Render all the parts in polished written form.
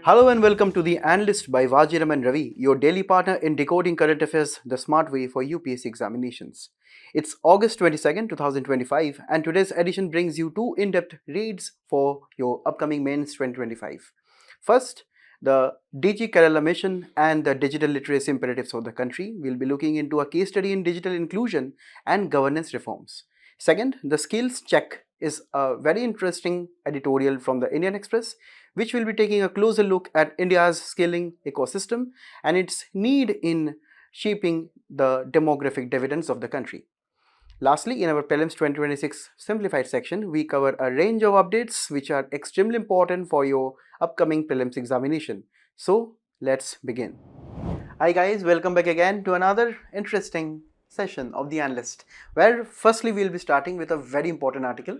Hello and welcome to the Analyst by Vajiram and Ravi, your daily partner in decoding current affairs the smart way for UPSC examinations. It's August 22nd, 2025, and today's edition brings you two in-depth reads for your upcoming mains 2025. First, the Digi Kerala mission and the digital literacy imperatives of the country. We'll be looking into a case study in digital inclusion and governance reforms. Second, the skills check is a very interesting editorial from the Indian Express, which will be taking a closer look at India's skilling ecosystem and its need in shaping the demographic dividends of the country. Lastly, in our Prelims 2026 Simplified section, we cover a range of updates which are extremely important for your upcoming Prelims examination. So, let's begin. Hi guys, welcome back again to another interesting session of the Analyst, where firstly we'll be starting with a very important article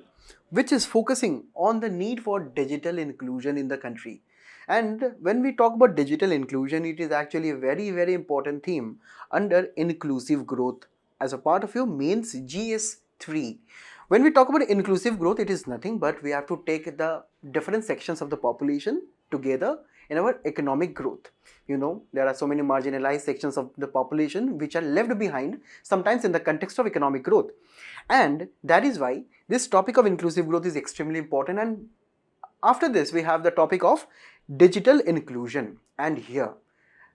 which is focusing on the need for digital inclusion in the country. And when we talk about digital inclusion, it is actually a very important theme under inclusive growth as a part of your mains GS3. When we talk about inclusive growth, it is nothing but we have to take the different sections of the population together in our economic growth. You know, there are so many marginalized sections of the population which are left behind sometimes in the context of economic growth. And that is why this topic of inclusive growth is extremely important. And after this, we have the topic of digital inclusion. And here,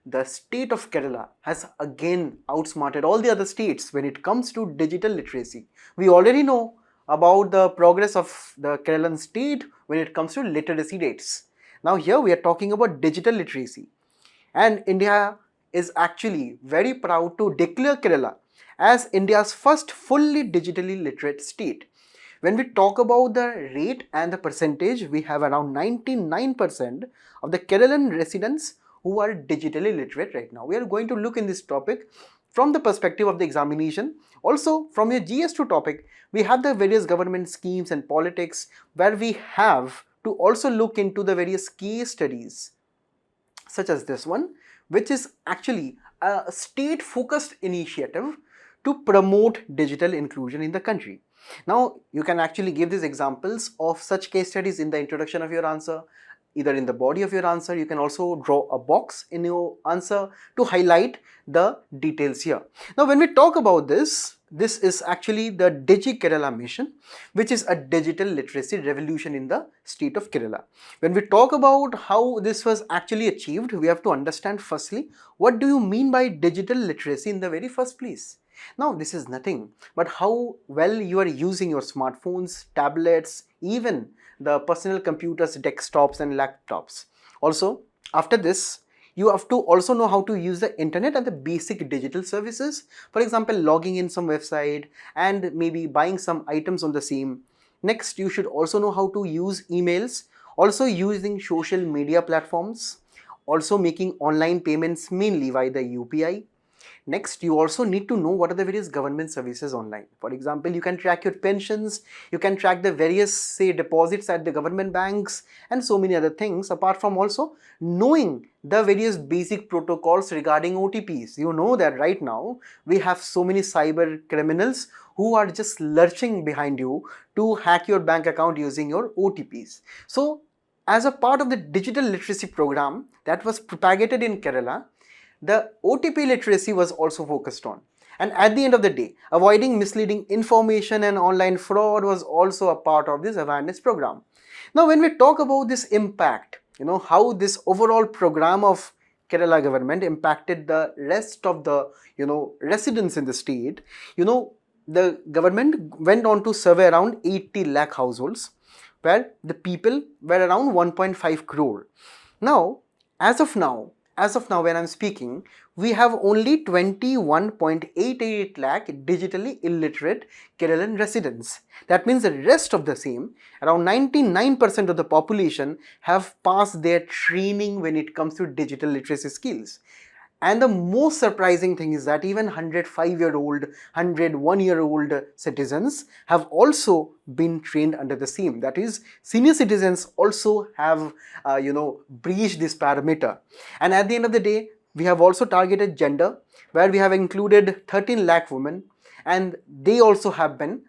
the state of Kerala has again outsmarted all the other states when it comes to digital literacy. We already know about the progress of the Kerala state when it comes to literacy rates. Now here we are talking about digital literacy, and India is actually very proud to declare Kerala as India's first fully digitally literate state. When we talk about the rate and the percentage, we have around 99% of the Keralan residents who are digitally literate right now. We are going to look in this topic from the perspective of the examination. Also, from your GS2 topic, we have the various government schemes and politics where we have to also look into the various case studies such as this one, which is actually a state-focused initiative to promote digital inclusion in the country. Now, you can actually give these examples of such case studies in the introduction of your answer, either in the body of your answer. You can also draw a box in your answer to highlight the details here. Now, when we talk about this is actually the Digi Kerala mission, which is a digital literacy revolution in the state of Kerala. When we talk about how this was actually achieved, we have to understand firstly, what do you mean by digital literacy in the very first place? Now, this is nothing but how well you are using your smartphones, tablets, even the personal computers, desktops and laptops. Also, after this, you have to also know how to use the internet and the basic digital services. For example, logging in some website and maybe buying some items on the same. Next, you should also know how to use emails, also using social media platforms, also making online payments mainly via the UPI. Next, you also need to know what are the various government services online. For example, you can track your pensions, you can track the various, say, deposits at the government banks and so many other things, apart from also knowing the various basic protocols regarding OTPs. You know that right now we have so many cyber criminals who are just lurching behind you to hack your bank account using your OTPs. So, as a part of the digital literacy program that was propagated in Kerala, the OTP literacy was also focused on. And at the end of the day, avoiding misleading information and online fraud was also a part of this awareness program. Now, when we talk about this impact, how this overall program of Kerala government impacted the rest of the, residents in the state, the government went on to survey around 80 lakh households, where the people were around 1.5 crore. Now, as of now when I'm speaking, we have only 21.88 lakh digitally illiterate Keralan residents. That means the rest of the same, around 99% of the population have passed their training when it comes to digital literacy skills. And the most surprising thing is that even 105-year-old, 101-year-old citizens have also been trained under the same. That is, senior citizens also have, breached this parameter. And at the end of the day, we have also targeted gender, where we have included 13 lakh women, and they also have been,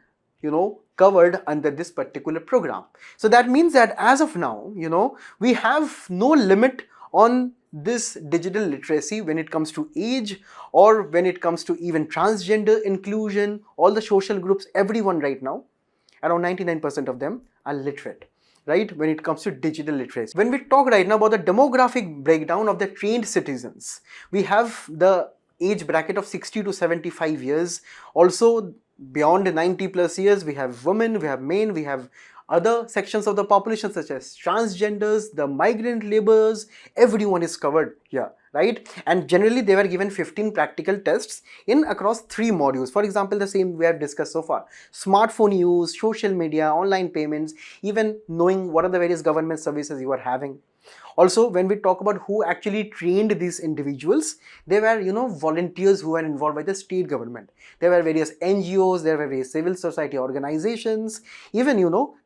covered under this particular program. So that means that as of now, we have no limit on this digital literacy when it comes to age or when it comes to even transgender inclusion, all the social groups, everyone right now, around 99% of them are literate, right, when it comes to digital literacy. When we talk right now about the demographic breakdown of the trained citizens, we have the age bracket of 60 to 75 years. Also, beyond 90 plus years, we have women, we have men, we have other sections of the population such as transgenders, the migrant laborers, everyone is covered here, right? And generally they were given 15 practical tests in across 3 modules. For example, the same we have discussed so far: smartphone use, social media, online payments, even knowing what are the various government services you are having. Also, when we talk about who actually trained these individuals, they were, volunteers who were involved by the state government. There were various NGOs, there were various civil society organizations, even,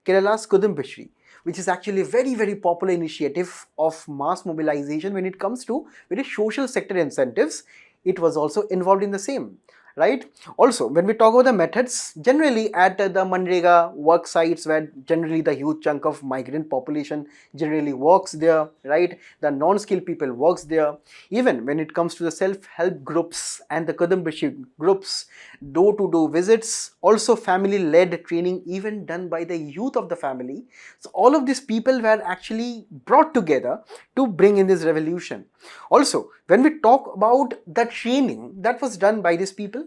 Kerala's Kudumbashri, which is actually a very, very popular initiative of mass mobilization when it comes to very social sector incentives. It was also involved in the same. Right? Also, when we talk about the methods, generally at the Manrega work sites where generally the huge chunk of migrant population generally works there, right? The non-skilled people works there. Even when it comes to the self-help groups and the Kadambashi groups, door-to-door visits, also family-led training even done by the youth of the family. So all of these people were actually brought together to bring in this revolution. Also, when we talk about the training that was done by these people,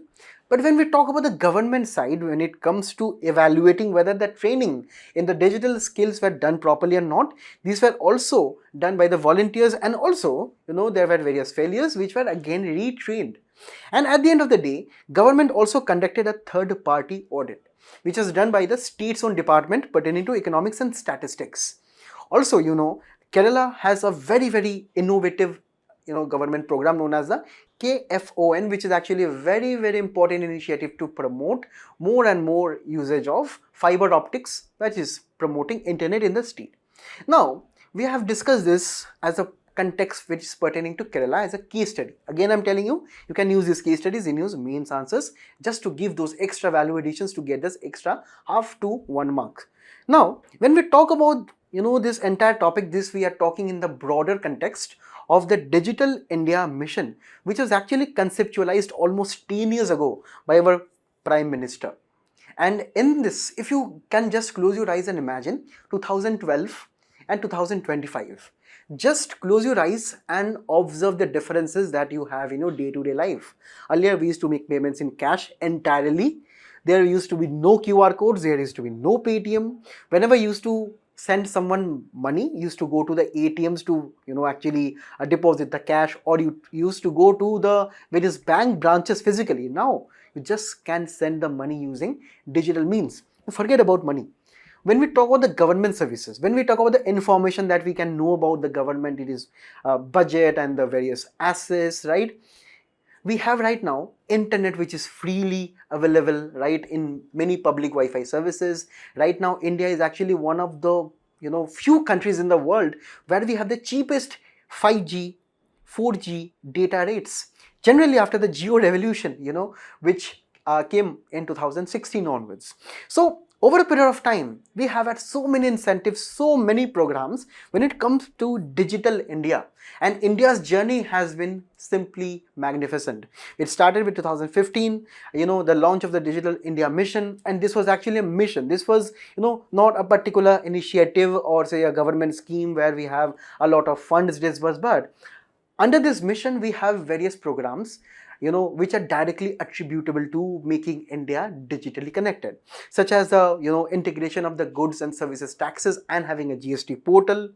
but when we talk about the government side, when it comes to evaluating whether the training in the digital skills were done properly or not, these were also done by the volunteers, and also, there were various failures which were again retrained. And at the end of the day, government also conducted a third party audit, which was done by the state's own department pertaining to economics and statistics. Also, Kerala has a very, very innovative government program known as the KFON, which is actually a very, very important initiative to promote more and more usage of fiber optics, which is promoting internet in the state. Now, we have discussed this as a context which is pertaining to Kerala as a case study. Again, I'm telling you, you can use these case studies in your mains answers just to give those extra value additions to get this extra half to 1 mark. Now, when we talk about this entire topic, we are talking in the broader context of the Digital India mission, which was actually conceptualized almost 10 years ago by our Prime Minister. And in this, if you can just close your eyes and imagine 2012 and 2025, just close your eyes and observe the differences that you have in your day-to-day life. Earlier, we used to make payments in cash entirely. There used to be no QR codes, there used to be no Paytm. Whenever you used to send someone money, you used to go to the ATMs to actually deposit the cash, or you used to go to the various bank branches physically. Now you just can send the money using digital means. Forget about money. When we talk about the government services, when we talk about the information that we can know about the government, it is budget and the various assets, right? We have right now internet which is freely available, right, in many public Wi-Fi services. Right now, India is actually one of the few countries in the world where we have the cheapest 5G, 4G data rates. Generally, after the Geo revolution, which came in 2016 onwards. So over a period of time, we have had so many incentives, so many programs when it comes to digital India. And India's journey has been simply magnificent. It started with 2015, the launch of the Digital India mission. And this was actually a mission. This was, not a particular initiative or say a government scheme where we have a lot of funds disbursed. But under this mission, we have various programs which are directly attributable to making India digitally connected, such as the integration of the goods and services taxes and having a GST portal.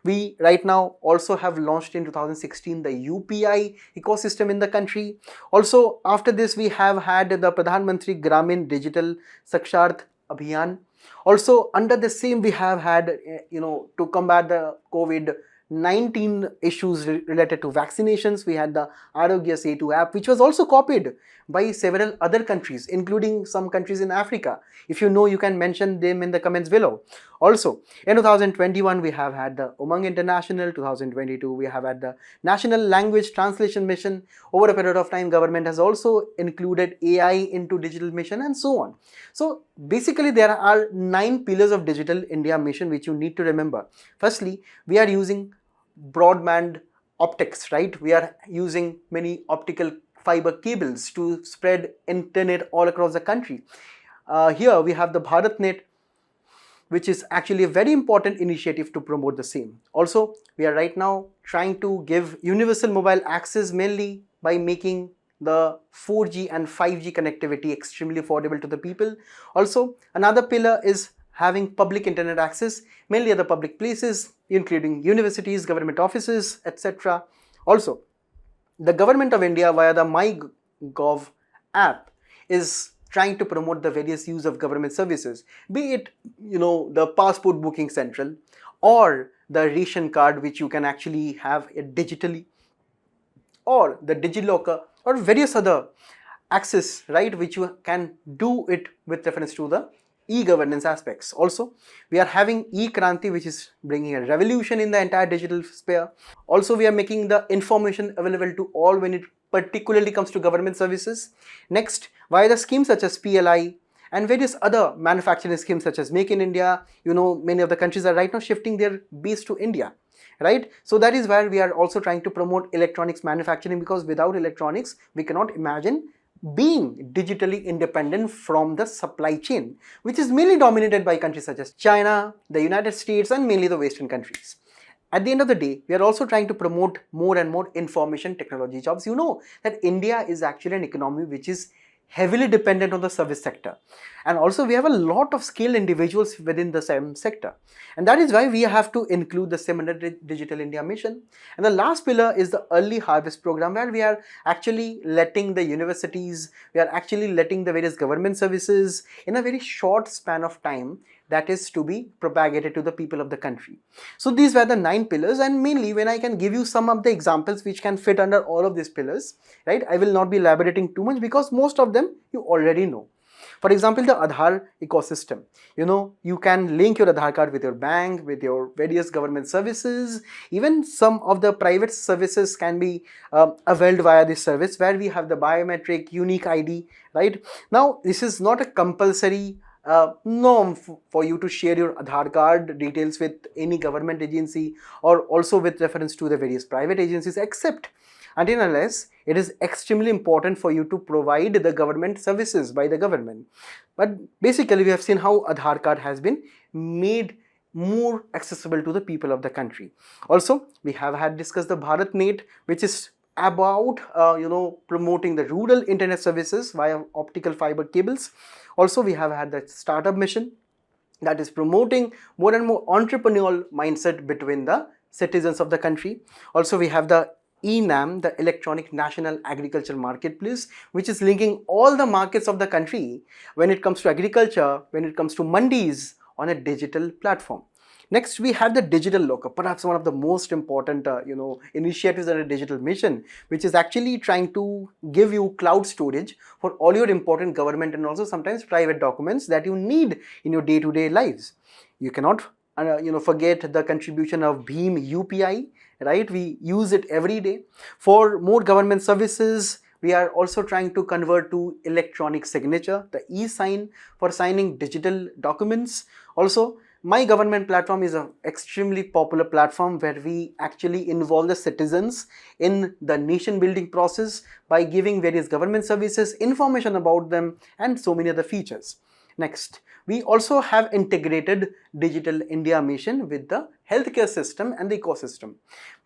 We right now also have launched in 2016 the UPI ecosystem in the country. Also, after this, we have had the Pradhan Mantri Gramin Digital Saksharth Abhiyan. Also, under the same, we have had to combat the COVID 19 issues related to vaccinations. We had the Arogya Setu app, which was also copied by several other countries, including some countries in Africa. If you know, you can mention them in the comments below. Also, in 2021, we have had the Umang International. 2022, we have had the National Language Translation Mission. Over a period of time, government has also included AI into digital mission and so on. So basically, there are 9 pillars of Digital India mission which you need to remember. Firstly, we are using broadband optics, right? We are using many optical fiber cables to spread internet all across the country. Here we have the BharatNet, which is actually a very important initiative to promote the same. Also, we are right now trying to give universal mobile access mainly by making the 4G and 5G connectivity extremely affordable to the people. Also, another pillar is having public internet access, mainly at the public places, including universities, government offices, etc. Also, the government of India via the MyGov app is trying to promote the various use of government services, be it the passport booking central or the ration card, which you can actually have it digitally, or the DigiLocker or various other access, right, which you can do it with reference to the e-governance aspects. Also, we are having e-Kranti, which is bringing a revolution in the entire digital sphere. Also, we are making the information available to all when it particularly comes to government services. Next, via the schemes such as PLI and various other manufacturing schemes such as Make in India, many of the countries are right now shifting their base to India, right? So that is where we are also trying to promote electronics manufacturing, because without electronics, we cannot imagine being digitally independent from the supply chain, which is mainly dominated by countries such as China, the United States, and mainly the Western countries. At the end of the day, we are also trying to promote more and more information technology jobs. You know that India is actually an economy which is heavily dependent on the service sector, and also we have a lot of skilled individuals within the same sector, and that is why we have to include the SIM under Digital India mission. And the last pillar is the early harvest program, where we are actually letting the universities, we are actually letting the various government services in a very short span of time, that is to be propagated to the people of the country. So these were the 9 pillars, and mainly when I can give you some of the examples which can fit under all of these pillars, right? I will not be elaborating too much because most of them you already know. For example, the Aadhaar ecosystem. You can link your Aadhaar card with your bank, with your various government services. Even some of the private services can be availed via this service, where we have the biometric unique ID, right? Now, this is not a compulsory norm for you to share your Aadhaar card details with any government agency, or also with reference to the various private agencies, except until unless it is extremely important for you to provide the government services by the government. But basically, we have seen how Aadhaar card has been made more accessible to the people of the country. Also, we have had discussed the BharatNet, which is about promoting the rural internet services via optical fiber cables. Also, we have had the startup mission, that is promoting more and more entrepreneurial mindset between the citizens of the country. Also, we have the ENAM, the Electronic National Agriculture Marketplace, which is linking all the markets of the country when it comes to agriculture, when it comes to mandis, on a digital platform. Next, we have the digital locker, perhaps one of the most important initiatives in a digital mission, which is actually trying to give you cloud storage for all your important government and also sometimes private documents that you need in your day-to-day lives. You cannot forget the contribution of Bhim UPI, right? We use it every day. For more government services, we are also trying to convert to electronic signature, the e-sign, for signing digital documents. Also, My Government platform is an extremely popular platform where we actually involve the citizens in the nation building process by giving various government services, information about them, and so many other features. Next, we also have integrated Digital India mission with the healthcare system and the ecosystem,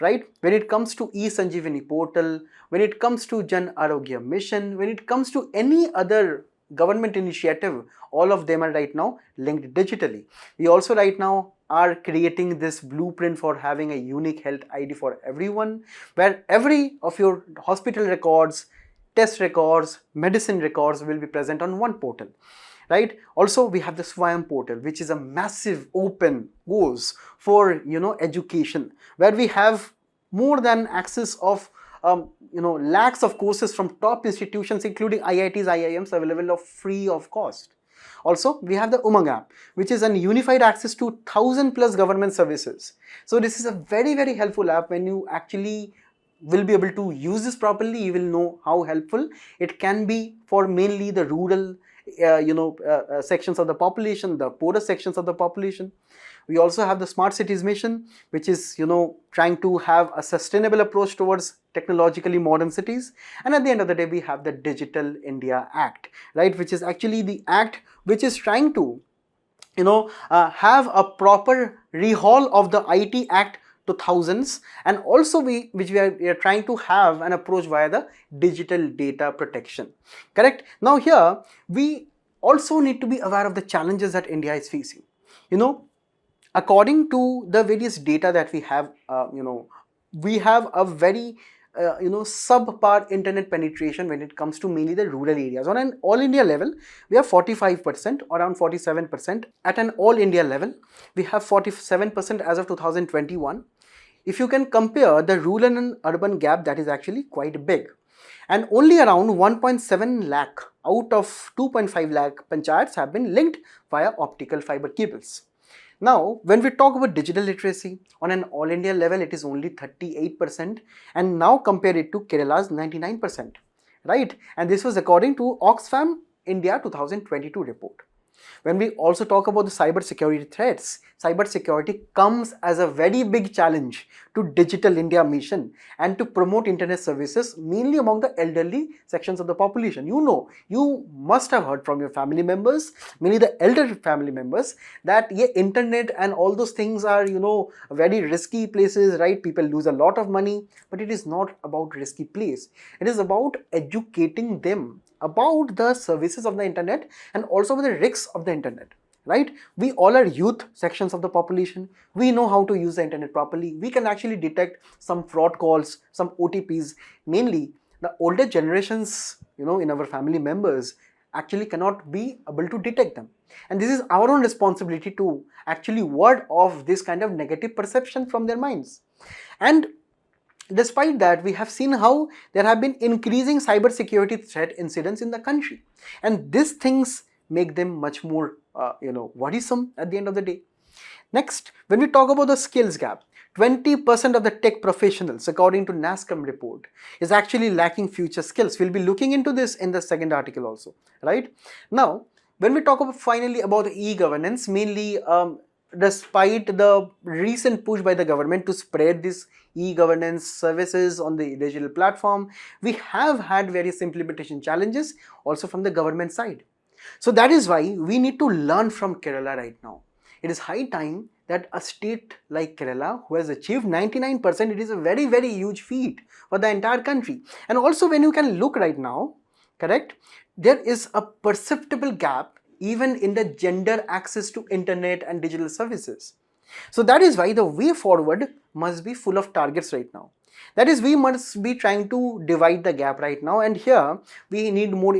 right? When it comes to e-Sanjeevani portal, when it comes to Jan Arogya mission, when it comes to any other government initiative, all of them are right now linked digitally. We also right now are creating this blueprint for having a unique health ID for everyone, where every of your hospital records, test records, medicine records will be present on one portal. right? Also, we have the Swayam portal, which is a massive open course for education, where we have more than access of lakhs of courses from top institutions, including IITs, IIMs, available of free of cost. Also, we have the Umang app, which is an unified access to 1,000 plus government services. So this is a very, very helpful app. When you actually will be able to use this properly, you will know how helpful it can be for mainly the rural sections of the population, the poorer sections of the population. We also have the Smart Cities Mission, which is trying to have a sustainable approach towards technologically modern cities. And at the end of the day, we have the Digital India Act, right, which is actually the act which is trying to have a proper rehaul of the IT Act to thousands, and also we are trying to have an approach via the digital data protection. Correct. Now here we also need to be aware of the challenges that India is facing. According to the various data that we have, we have a very subpar internet penetration when it comes to mainly the rural areas. On an all India level, we have 45%, around 47%. At an all India level, we have 47% as of 2021. If you can compare the rural and urban gap, that is actually quite big. And only around 1.7 lakh out of 2.5 lakh panchayats have been linked via optical fiber cables. Now, when we talk about digital literacy, on an all India level, it is only 38%, and now compare it to Kerala's 99%, right? And this was according to Oxfam India 2022 report. When we also talk about the cyber security threats, cyber security comes as a very big challenge to Digital India mission and to promote internet services mainly among the elderly sections of the population. You must have heard from your family members, mainly the elder family members, that internet and all those things are very risky places, right? People lose a lot of money, but it is not about risky place. It is about educating them about the services of the internet and also the risks of the internet, right? We all are youth sections of the population. We know how to use the internet properly. We can actually detect some fraud calls, some OTPs. Mainly the older generations, in our family members actually cannot be able to detect them. And this is our own responsibility to actually ward off this kind of negative perception from their minds. And despite that, we have seen how there have been increasing cybersecurity threat incidents in the country, and these things make them much more worrisome at the end of the day. Next, when we talk about the skills gap, 20% of the tech professionals, according to NASCOM report, is actually lacking future skills. We'll be looking into this in the second article also, right? Now, when we talk about finally about the e-governance, mainly despite the recent push by the government to spread this e-governance services on the digital platform, we have had various implementation challenges also from the government side. So that is why we need to learn from Kerala right now. It is high time that a state like Kerala, who has achieved 99%, it is a very, very huge feat for the entire country. And also when you can look right now, correct, there is a perceptible gap even in the gender access to internet and digital services. So that is why the way forward must be full of targets right now. That is, we must be trying to divide the gap right now, and here we need more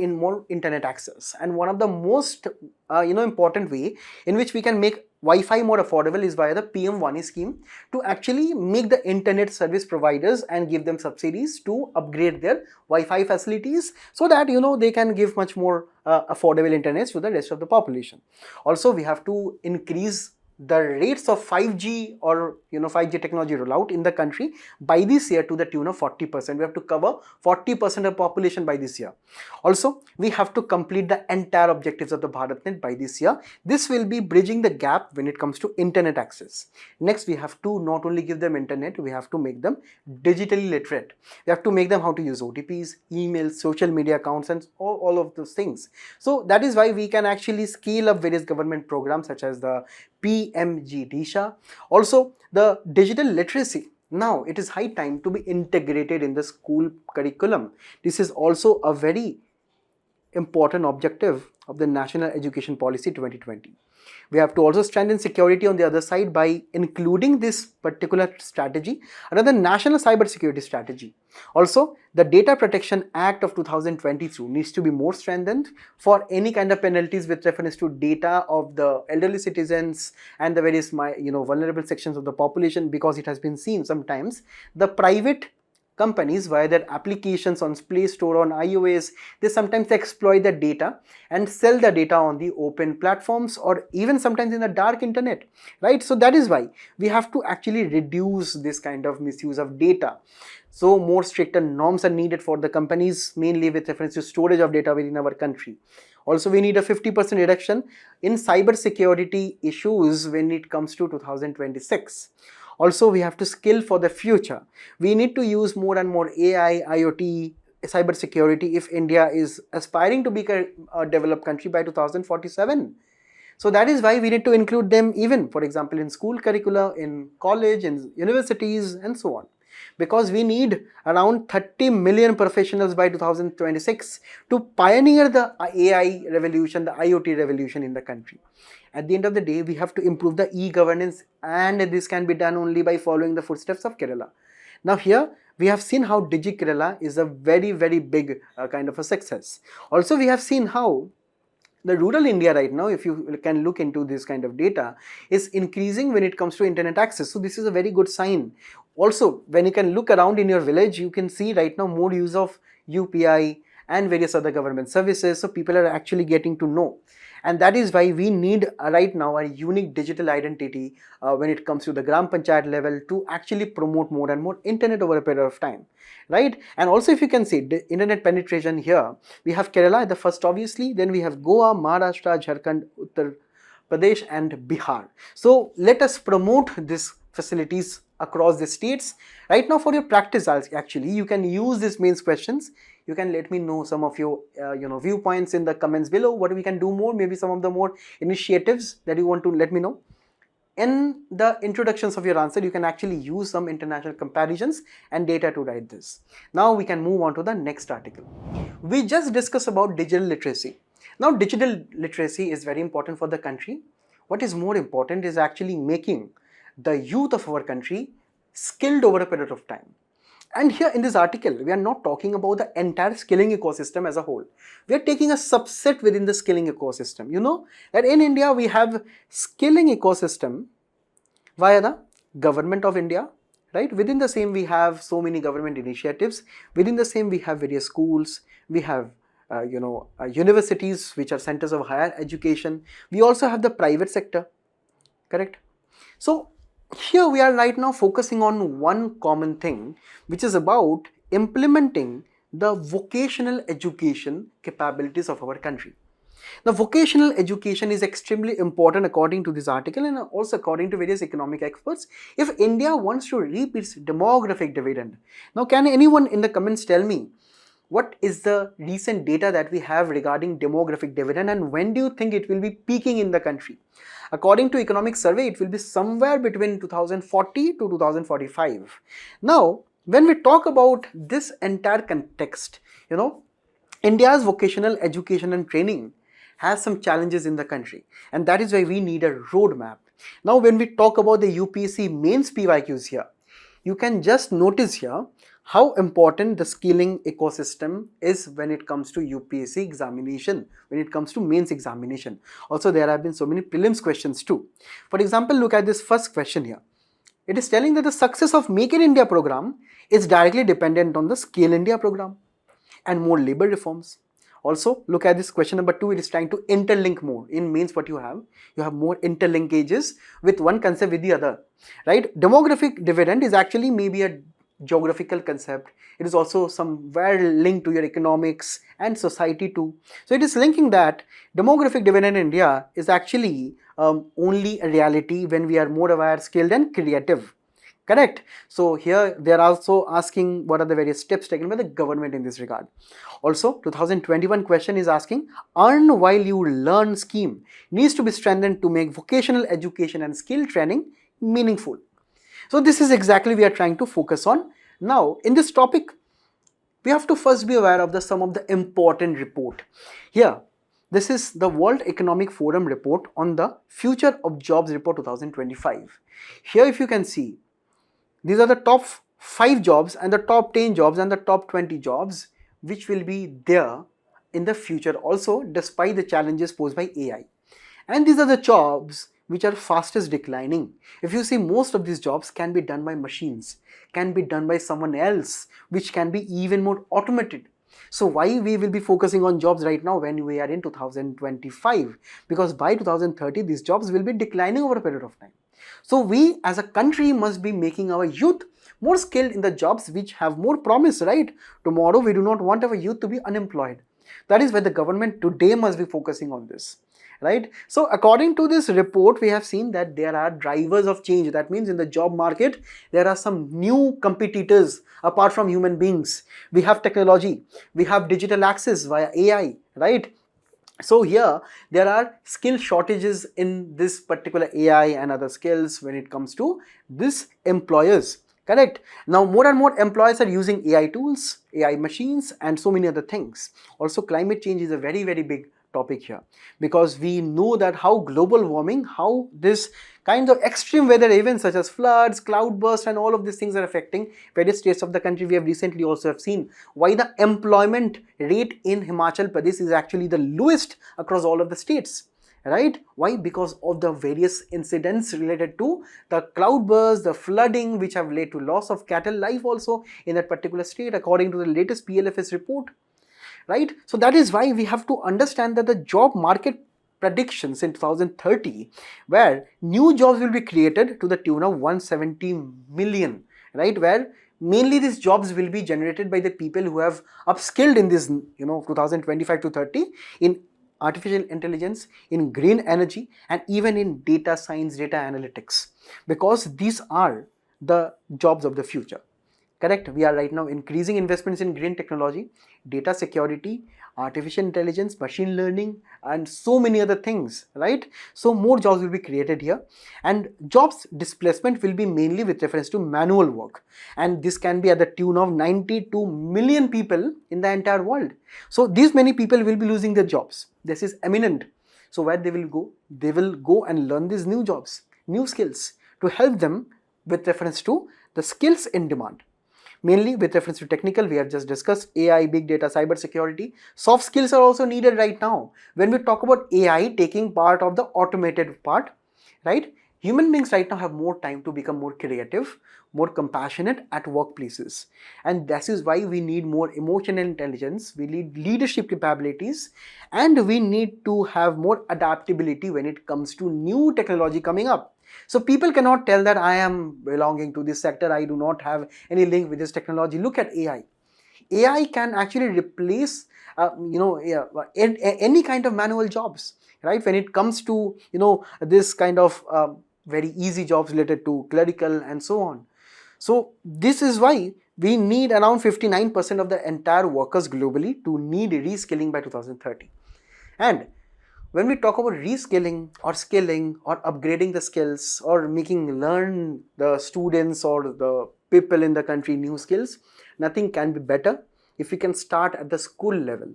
internet access. And one of the most important way in which we can make Wi-Fi more affordable is via the PM1E scheme, to actually make the internet service providers and give them subsidies to upgrade their Wi-Fi facilities, so that they can give much more affordable internet to the rest of the population. Also, we have to increase the rates of 5G or 5G technology rollout in the country by this year to the tune of 40%. We have to cover 40% of population by this year. Also, we have to complete the entire objectives of the BharatNet by this year. This will be bridging the gap when it comes to internet access. Next, we have to not only give them internet, we have to make them digitally literate. We have to make them how to use OTPs, emails, social media accounts, and all of those things. So that is why we can actually scale up various government programs such as the PMG Disha. Also, the digital literacy. Now it is high time to be integrated in the school curriculum. This is also a very important objective of the National Education Policy 2020. We have to also strengthen security on the other side by including this particular strategy, another national cyber security strategy. Also, the Data Protection Act of 2022 needs to be more strengthened for any kind of penalties with reference to data of the elderly citizens and the various vulnerable sections of the population, because it has been seen sometimes the private companies via their applications on Play Store, on iOS, they sometimes exploit the data and sell the data on the open platforms or even sometimes in the dark internet, right? So that is why we have to actually reduce this kind of misuse of data. So more stricter norms are needed for the companies, mainly with reference to storage of data within our country. Also, we need a 50% reduction in cyber security issues when it comes to 2026. Also, we have to skill for the future. We need to use more and more AI, IoT, cyber security if India is aspiring to be a developed country by 2047. So that is why we need to include them even, for example, in school curricula, in college, in universities, and so on. Because we need around 30 million professionals by 2026 to pioneer the AI revolution, the IoT revolution in the country. At the end of the day, we have to improve the e-governance, and this can be done only by following the footsteps of Kerala. Now here, we have seen how Digi Kerala is a very, very big kind of a success. Also, we have seen how the rural India right now, if you can look into this kind of data, is increasing when it comes to internet access. So this is a very good sign. Also, when you can look around in your village, you can see right now more use of UPI and various other government services. So people are actually getting to know. And that is why we need right now a unique digital identity when it comes to the Gram Panchayat level to actually promote more and more internet over a period of time, right? And also, if you can see the internet penetration here, we have Kerala at the first, obviously, then we have Goa, Maharashtra, Jharkhand, Uttar Pradesh and Bihar. So let us promote these facilities across the states. Right now, for your practice, actually, you can use these mains questions. You can let me know some of your viewpoints in the comments below. What we can do more, maybe some of the more initiatives that you want to let me know. In the introductions of your answer, you can actually use some international comparisons and data to write this. Now we can move on to the next article. We just discussed about digital literacy. Now digital literacy is very important for the country. What is more important is actually making the youth of our country skilled over a period of time. And here in this article, we are not talking about the entire skilling ecosystem as a whole. We are taking a subset within the skilling ecosystem. You know that in India, we have skilling ecosystem via the government of India, right? Within the same, we have so many government initiatives. Within the same, we have various schools. We have universities, which are centers of higher education. We also have the private sector, correct? So here we are right now focusing on one common thing, which is about implementing the vocational education capabilities of our country. The vocational education is extremely important according to this article and also according to various economic experts if India wants to reap its demographic dividend. Now, can anyone in the comments tell me what is the recent data that we have regarding demographic dividend and when do you think it will be peaking in the country? According to economic survey, it will be somewhere between 2040 to 2045. Now, when we talk about this entire context, India's vocational education and training has some challenges in the country, and that is why we need a roadmap. Now, when we talk about the UPSC mains PYQs here, you can just notice here how important the skilling ecosystem is when it comes to UPSC examination, when it comes to mains examination. Also, there have been so many prelims questions too. For example, look at this first question here. It is telling that the success of Make in India program is directly dependent on the Scale India program and more labor reforms. Also, look at this question number 2. It is trying to interlink more. In mains, what you have more interlinkages with one concept with the other, right? Demographic dividend is actually maybe a geographical concept. It is also somewhere linked to your economics and society too. So it is linking that demographic dividend in India is actually only a reality when we are more aware, skilled and creative. Correct? So here they are also asking what are the various steps taken by the government in this regard. Also, 2021 question is asking, earn while you learn scheme needs to be strengthened to make vocational education and skill training meaningful. So this is exactly we are trying to focus on. Now, in this topic, we have to first be aware of some of the important report. Here, this is the World Economic Forum report on the Future of Jobs report 2025. Here, if you can see, these are the top 5 jobs and the top 10 jobs and the top 20 jobs which will be there in the future also, despite the challenges posed by AI. And these are the jobs which are fastest declining. If you see, most of these jobs can be done by machines, can be done by someone else, which can be even more automated. So why we will be focusing on jobs right now when we are in 2025? Because by 2030 these jobs will be declining over a period of time. So we as a country must be making our youth more skilled in the jobs which have more promise, right? Tomorrow we do not want our youth to be unemployed. That is why the government today must be focusing on this, right? So according to this report, we have seen that there are drivers of change. That means in the job market, there are some new competitors apart from human beings. We have technology, we have digital access via AI, right? So here there are skill shortages in this particular AI and other skills when it comes to this employers. Correct. Now more and more employers are using AI tools, AI machines, and so many other things. Also, climate change is a very, very big topic here, because we know that how global warming, how this kinds of extreme weather events such as floods, cloudburst, and all of these things are affecting various states of the country. We have recently also have seen why the employment rate in Himachal Pradesh is actually the lowest across all of the states. Right? Why? Because of the various incidents related to the cloudburst, the flooding, which have led to loss of cattle life also in that particular state, according to the latest PLFS report. Right? So that is why we have to understand that the job market predictions in 2030, where new jobs will be created to the tune of 170 million, right? Where mainly these jobs will be generated by the people who have upskilled in this, 2025 to 30 in artificial intelligence, in green energy, and even in data science, data analytics, because these are the jobs of the future. Correct? We are right now increasing investments in green technology, data security, artificial intelligence, machine learning, and so many other things, right? So more jobs will be created here, and jobs displacement will be mainly with reference to manual work, and this can be at the tune of 92 million people in the entire world. So these many people will be losing their jobs. This is imminent. So where they will go? They will go and learn these new jobs, new skills to help them with reference to the skills in demand. Mainly with reference to technical, we have just discussed AI, big data, cyber security. Soft skills are also needed right now. When we talk about AI taking part of the automated part, right? Human beings right now have more time to become more creative, more compassionate at workplaces. And this is why we need more emotional intelligence, we need leadership capabilities, and we need to have more adaptability when it comes to new technology coming up. So people cannot tell that I am belonging to this sector, I do not have any link with this technology. Look at AI. AI can actually replace any kind of manual jobs, right? When it comes to this kind of very easy jobs related to clerical and so on. So this is why we need around 59% of the entire workers globally to need reskilling by 2030. And when we talk about reskilling or skilling or upgrading the skills or making learn the students or the people in the country new skills, nothing can be better if we can start at the school level.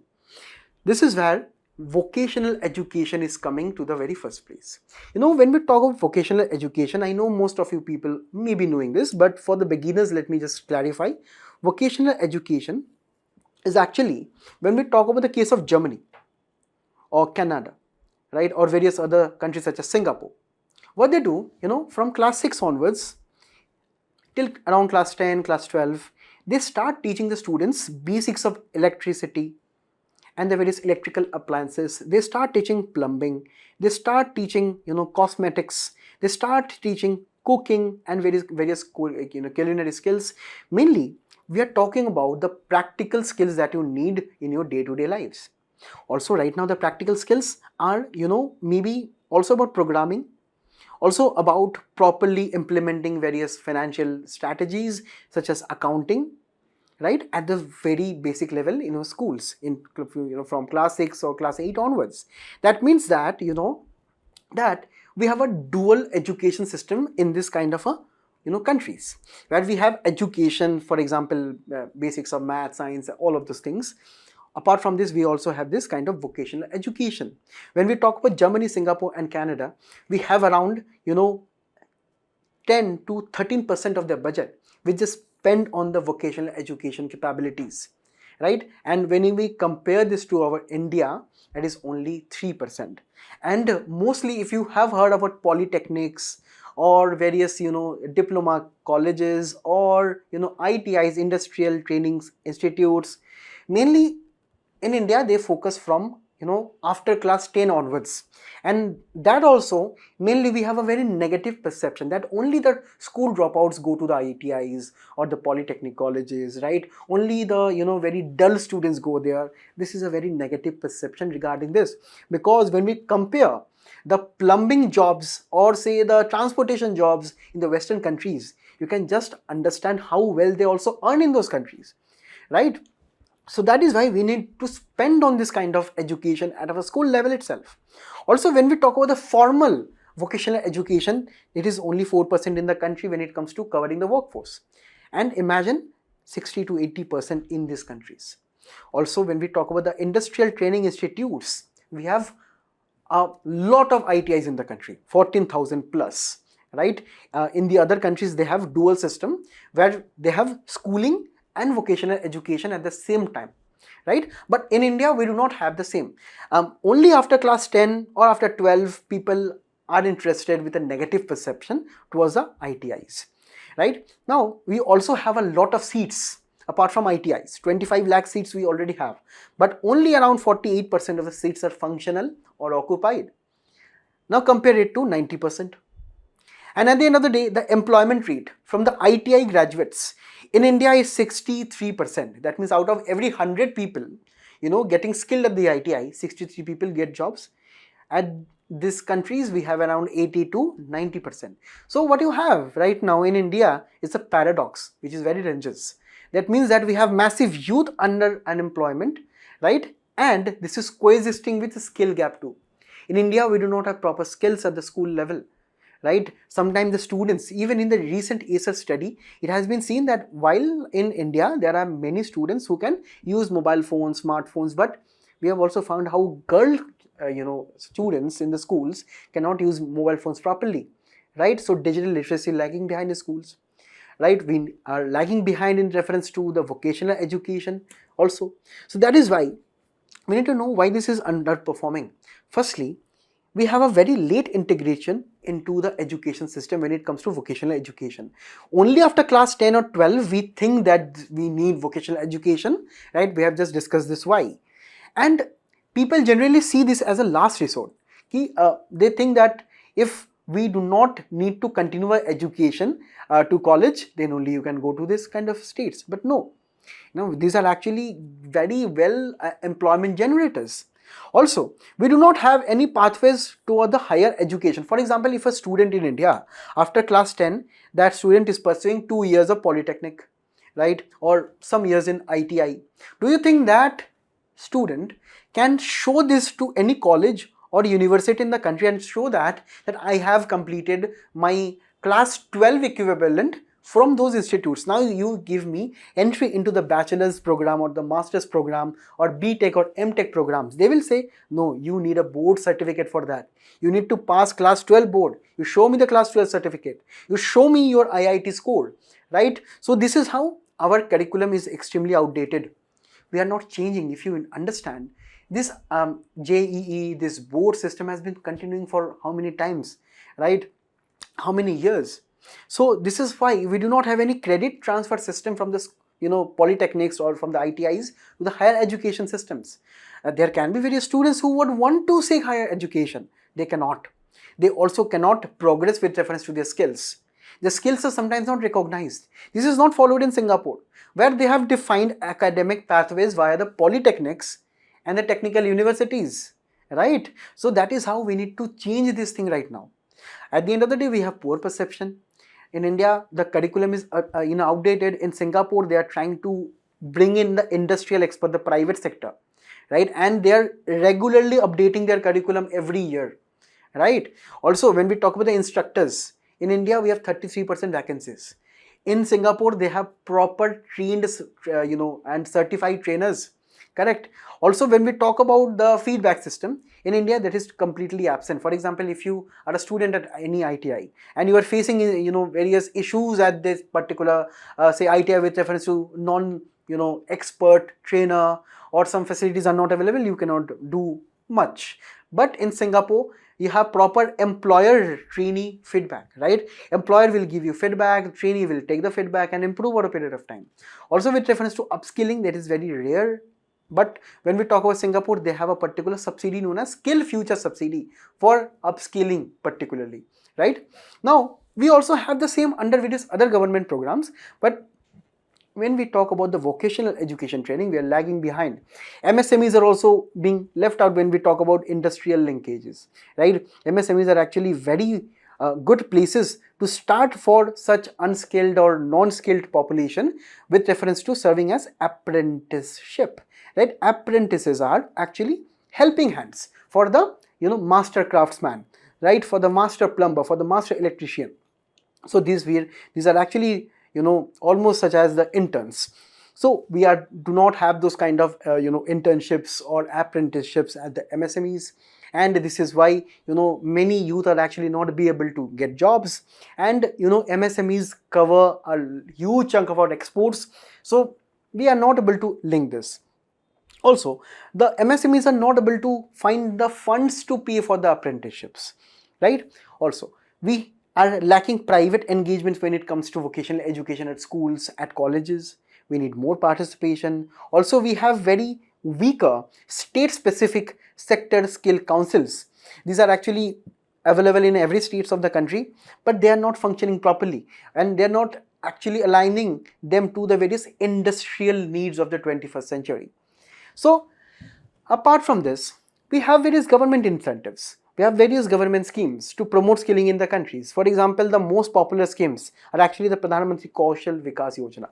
This is where vocational education is coming to the very first place. When we talk about vocational education, I know most of you people may be knowing this, but for the beginners, let me just clarify. Vocational education is actually, when we talk about the case of Germany or Canada, right, or various other countries such as Singapore, what they do, from class 6 onwards till around class 10, class 12, they start teaching the students basics of electricity and the various electrical appliances. They start teaching plumbing, they start teaching cosmetics, they start teaching cooking and various culinary skills. Mainly we are talking about the practical skills that you need in your day-to-day lives. Also right now the practical skills are maybe also about programming, also about properly implementing various financial strategies such as accounting, right, at the very basic level in schools, from class 6 or class 8 onwards. That means that that we have a dual education system in this kind of a countries, where we have education, for example, basics of math, science, all of those things. Apart from this, we also have this kind of vocational education. When we talk about Germany, Singapore and Canada, we have around 10 to 13% of their budget which is spent on the vocational education capabilities, right? And when we compare this to our India, that is only 3%. And mostly, if you have heard about polytechnics or various diploma colleges or ITIs, industrial training institutes, mainly in India they focus from after class 10 onwards, and that also mainly we have a very negative perception that only the school dropouts go to the ITIs or the polytechnic colleges, right? Only the very dull students go there. This is a very negative perception regarding this, because when we compare the plumbing jobs or say the transportation jobs in the Western countries, you can just understand how well they also earn in those countries, right? So that is why we need to spend on this kind of education at our school level itself. Also, when we talk about the formal vocational education, it is only 4% in the country when it comes to covering the workforce. And imagine 60 to 80% in these countries. Also, when we talk about the industrial training institutes, we have a lot of ITIs in the country, 14,000 plus, right? In the other countries, they have dual system where they have schooling and vocational education at the same time, right? But in India, we do not have the same. Only after class 10 or after 12, people are interested with a negative perception towards the ITIs, right? Now, we also have a lot of seats apart from ITIs. 25 lakh seats we already have, but only around 48% of the seats are functional or occupied. Now compare it to 90%. And at the end of the day, the employment rate from the ITI graduates in India is 63%. That means out of every 100 people, getting skilled at the ITI, 63 people get jobs. At these countries, we have around 80 to 90%. So what you have right now in India is a paradox, which is very dangerous. That means that we have massive youth under unemployment, right? And this is coexisting with the skill gap too. In India, we do not have proper skills at the school level, right? Sometimes the students, even in the recent Acer study, it has been seen that while in India there are many students who can use mobile phones, smartphones, but we have also found how girl students in the schools cannot use mobile phones properly, right? So digital literacy lagging behind the schools, right? We are lagging behind in reference to the vocational education also. So that is why we need to know why this is underperforming. Firstly, we have a very late integration into the education system when it comes to vocational education. Only after class 10 or 12, we think that we need vocational education, right? We have just discussed this why. And people generally see this as a last resort. They think that if we do not need to continue our education to college, then only you can go to this kind of states. But no, these are actually very well employment generators. Also, we do not have any pathways toward the higher education. For example, if a student in India, after class 10, that student is pursuing 2 years of polytechnic, right? Or some years in ITI. Do you think that student can show this to any college or university in the country and show that I have completed my class 12 equivalent from those institutes? Now you give me entry into the bachelor's program or the master's program or BTech or MTech programs. They will say, no, you need a board certificate for that. You need to pass class 12 board. You show me the class 12 certificate. You show me your IIT score, right? So this is how our curriculum is extremely outdated. We are not changing. If you understand, this JEE, this board system has been continuing for how many times, right? How many years? So this is why we do not have any credit transfer system from this polytechnics or from the ITIs to the higher education systems. There can be various students who would want to seek higher education. They cannot. They also cannot progress with reference to their skills. The skills are sometimes not recognized. This is not followed in Singapore, where they have defined academic pathways via the polytechnics and the technical universities, right? So that is how we need to change this thing right now. At the end of the day, we have poor perception. In India, the curriculum is outdated. In Singapore, they are trying to bring in the industrial expert, the private sector, right? And they are regularly updating their curriculum every year, right? Also, when we talk about the instructors, In India, we have 33% vacancies. In Singapore, they have proper trained, and certified trainers. Correct. Also, when we talk about the feedback system, in India, that is completely absent. For example, if you are a student at any ITI and you are facing, various issues at this particular, say, ITI with reference to expert trainer, or some facilities are not available, you cannot do much. But in Singapore, you have proper employer trainee feedback, right? Employer will give you feedback, trainee will take the feedback and improve over a period of time. Also, with reference to upskilling, that is very rare. But when we talk about Singapore, they have a particular subsidy known as Skill Future Subsidy for upskilling particularly, right? Now, we also have the same under various other government programs, but when we talk about the vocational education training, we are lagging behind. MSMEs are also being left out when we talk about industrial linkages, right? MSMEs are actually very good places to start for such unskilled or non-skilled population with reference to serving as apprenticeship, right? Apprentices are actually helping hands for the master craftsman, right? For the master plumber, for the master electrician. So these are actually almost such as the interns. So we do not have those kind of internships or apprenticeships at the MSMEs, and this is why many youth are actually not be able to get jobs. And MSMEs cover a huge chunk of our exports, so we are not able to link this. Also, the MSMEs are not able to find the funds to pay for the apprenticeships, right? Also, we are lacking private engagements when it comes to vocational education at schools, at colleges. We need more participation. Also, we have very weaker state-specific sector skill councils. These are actually available in every states of the country, but they are not functioning properly, and they are not actually aligning them to the various industrial needs of the 21st century. So, apart from this, we have various government incentives. We have various government schemes to promote skilling in the countries. For example, the most popular schemes are actually the Pradhan Mantri Kaushal Vikas Yojana.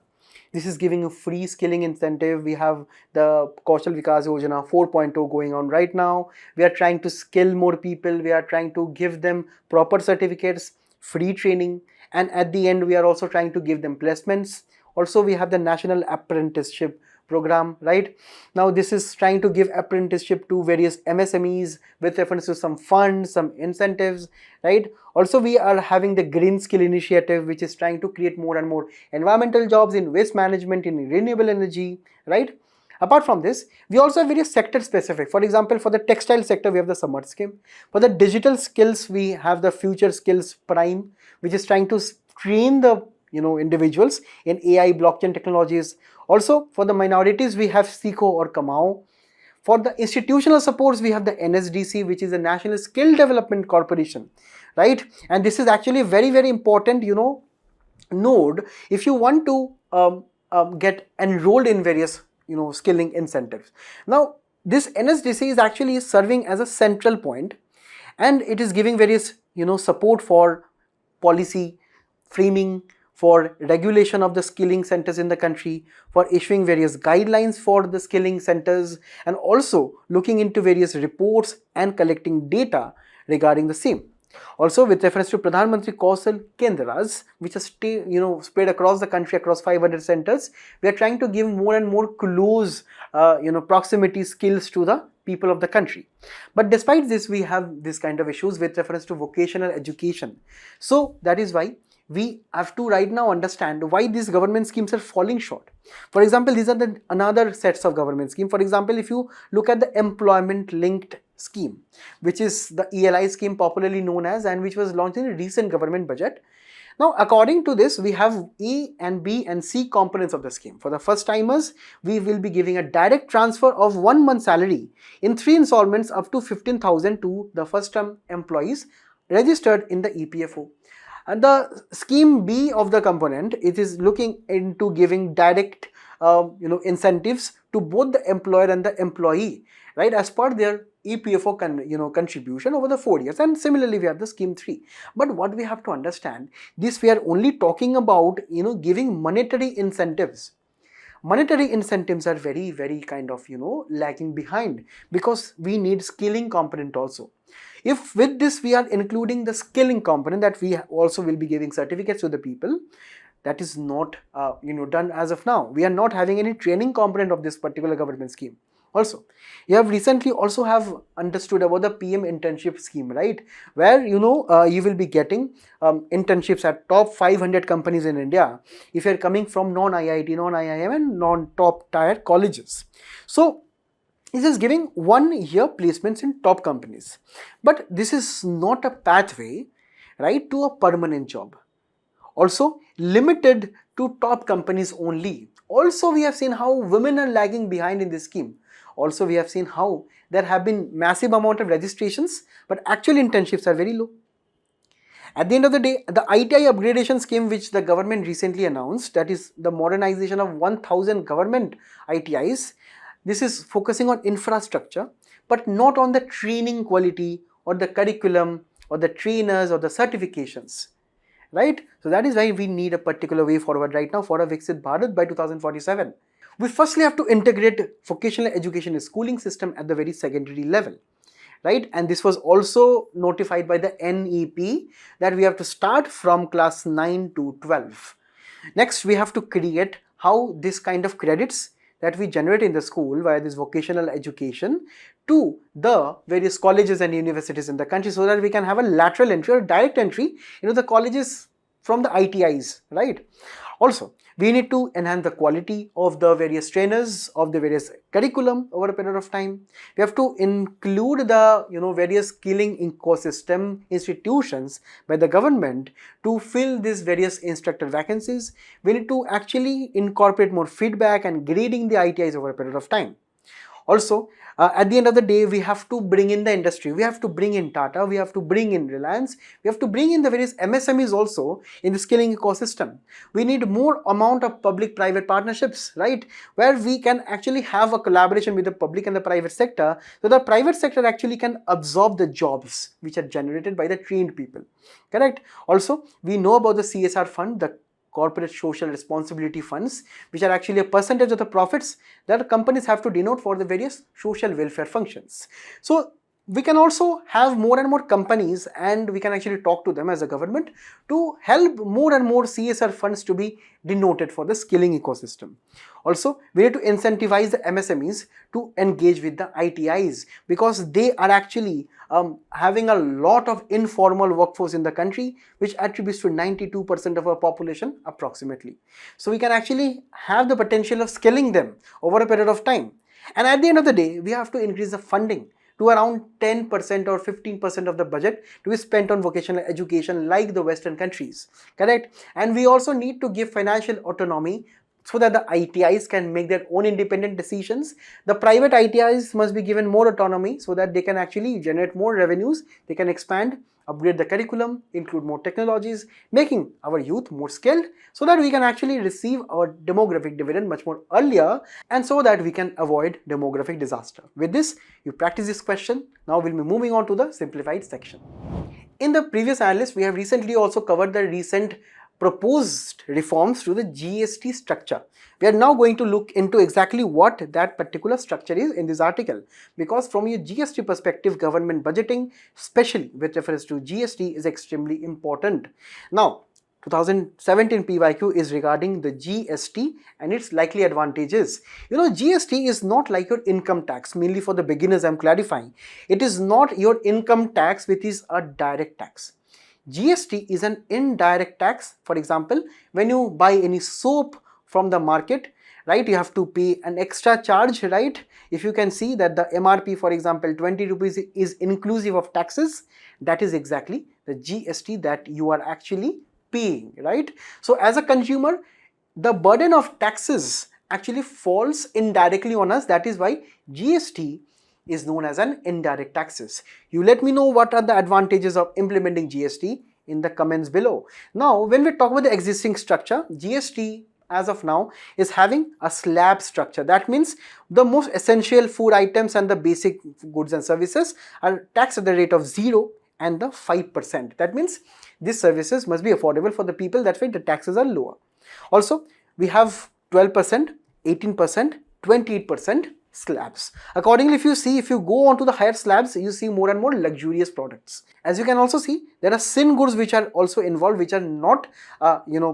This is giving a free skilling incentive. We have the Kaushal Vikas Yojana 4.0 going on right now. We are trying to skill more people. We are trying to give them proper certificates, free training, and at the end, we are also trying to give them placements. Also, we have the National Apprenticeship Program, right? Now, this is trying to give apprenticeship to various MSMEs with reference to some funds, some incentives, right? Also, we are having the Green Skill Initiative, which is trying to create more and more environmental jobs in waste management, in renewable energy, right? Apart from this, we also have various sector specific. For example, for the textile sector, we have the Samarth scheme. For the digital skills, we have the Future Skills Prime, which is trying to train the individuals in AI, blockchain technologies. Also, for the minorities, we have SIKO or Kamao. For the institutional supports, we have the NSDC, which is the National Skill Development Corporation, right? And this is actually a very, very important, node if you want to get enrolled in various, skilling incentives. Now, this NSDC is actually serving as a central point, and it is giving various, support for policy framing, for regulation of the skilling centers in the country, for issuing various guidelines for the skilling centers, and also looking into various reports and collecting data regarding the same. Also, with reference to Pradhan Mantri Kaushal Kendras, which are spread across the country, across 500 centers, we are trying to give more and more close, proximity skills to the people of the country. But despite this, we have this kind of issues with reference to vocational education. So that is why we have to right now understand why these government schemes are falling short. For example, these are the another sets of government scheme. For example, if you look at the employment linked scheme, which is the ELI scheme popularly known as, and which was launched in a recent government budget. Now, according to this, we have A and B and C components of the scheme. For the first timers, we will be giving a direct transfer of 1 month salary in 3 installments up to 15,000 to the first time employees registered in the EPFO. And the scheme B of the component, it is looking into giving direct incentives to both the employer and the employee, right, as per their EPFO contribution over the 4 years. And similarly, we have the scheme 3. But what we have to understand, this we are only talking about giving monetary incentives. Monetary incentives are very, very kind of lagging behind, because we need skilling component also. If with this we are including the skilling component, that we also will be giving certificates to the people, that is not done as of now. We are not having any training component of this particular government scheme. Also, you have recently also have understood about the PM internship scheme, right? Where you will be getting internships at top 500 companies in India if you are coming from non-IIT, non-IIM and non-top tier colleges. So this is giving 1 year placements in top companies. But this is not a pathway, right, to a permanent job. Also limited to top companies only. Also we have seen how women are lagging behind in this scheme. Also we have seen how there have been massive amount of registrations but actual internships are very low. At the end of the day, the ITI upgradation scheme which the government recently announced, that is the modernization of 1000 government ITIs, this is focusing on infrastructure but not on the training quality or the curriculum or the trainers or the certifications. Right? So that is why we need a particular way forward right now for a Viksit Bharat by 2047. We firstly have to integrate vocational education schooling system at the very secondary level. Right? And this was also notified by the NEP that we have to start from class 9 to 12. Next, we have to create how this kind of credits that we generate in the school via this vocational education to the various colleges and universities in the country, so that we can have a lateral entry or direct entry into the colleges from the ITIs, right? Also, we need to enhance the quality of the various trainers, of the various curriculum over a period of time. We have to include the various skilling ecosystem institutions by the government to fill these various instructor vacancies. We need to actually incorporate more feedback and grading the ITIs over a period of time. Also, at the end of the day, we have to bring in the industry. We have to bring in Tata, we have to bring in Reliance, we have to bring in the various MSMEs also in the skilling ecosystem. We need more amount of public-private partnerships, right? Where we can actually have a collaboration with the public and the private sector, so the private sector actually can absorb the jobs which are generated by the trained people. Correct? Also, we know about the CSR fund, the corporate social responsibility funds, which are actually a percentage of the profits that companies have to denote for the various social welfare functions. So we can also have more and more companies, and we can actually talk to them as a government to help more and more CSR funds to be denoted for the skilling ecosystem. Also, we need to incentivize the MSMEs to engage with the ITIs, because they are actually having a lot of informal workforce in the country, which attributes to 92% of our population approximately. So we can actually have the potential of scaling them over a period of time. And at the end of the day, we have to increase the funding to around 10% or 15% of the budget to be spent on vocational education like the Western countries. Correct? And we also need to give financial autonomy so that the ITIs can make their own independent decisions. The private ITIs must be given more autonomy so that they can actually generate more revenues, they can expand, upgrade the curriculum, include more technologies, making our youth more skilled, so that we can actually receive our demographic dividend much more earlier, and so that we can avoid demographic disaster. With this, you practice this question. Now we'll be moving on to the simplified section. In the previous analyst, we have recently also covered the recent proposed reforms to the GST structure. We are now going to look into exactly what that particular structure is in this article, because from your GST perspective, government budgeting, especially with reference to GST, is extremely important. Now, 2017 PYQ is regarding the GST and its likely advantages. GST is not like your income tax. Mainly for the beginners, I'm clarifying. It is not your income tax, which is a direct tax. GST is an indirect tax. For example, when you buy any soap from the market, right, you have to pay an extra charge, right? If you can see that the MRP, for example, 20 rupees is inclusive of taxes, that is exactly the GST that you are actually paying, right? So as a consumer, the burden of taxes actually falls indirectly on us. That is why GST is known as an indirect taxes. You let me know what are the advantages of implementing GST in the comments below. Now, when we talk about the existing structure, GST as of now is having a slab structure. That means the most essential food items and the basic goods and services are taxed at the rate of 0 and the 5%. That means these services must be affordable for the people. That's why the taxes are lower. Also, we have 12%, 18%, 28%. slabs. Accordingly, if you go on to the higher slabs, you see more and more luxurious products. As you can also see, there are sin goods which are also involved, which are not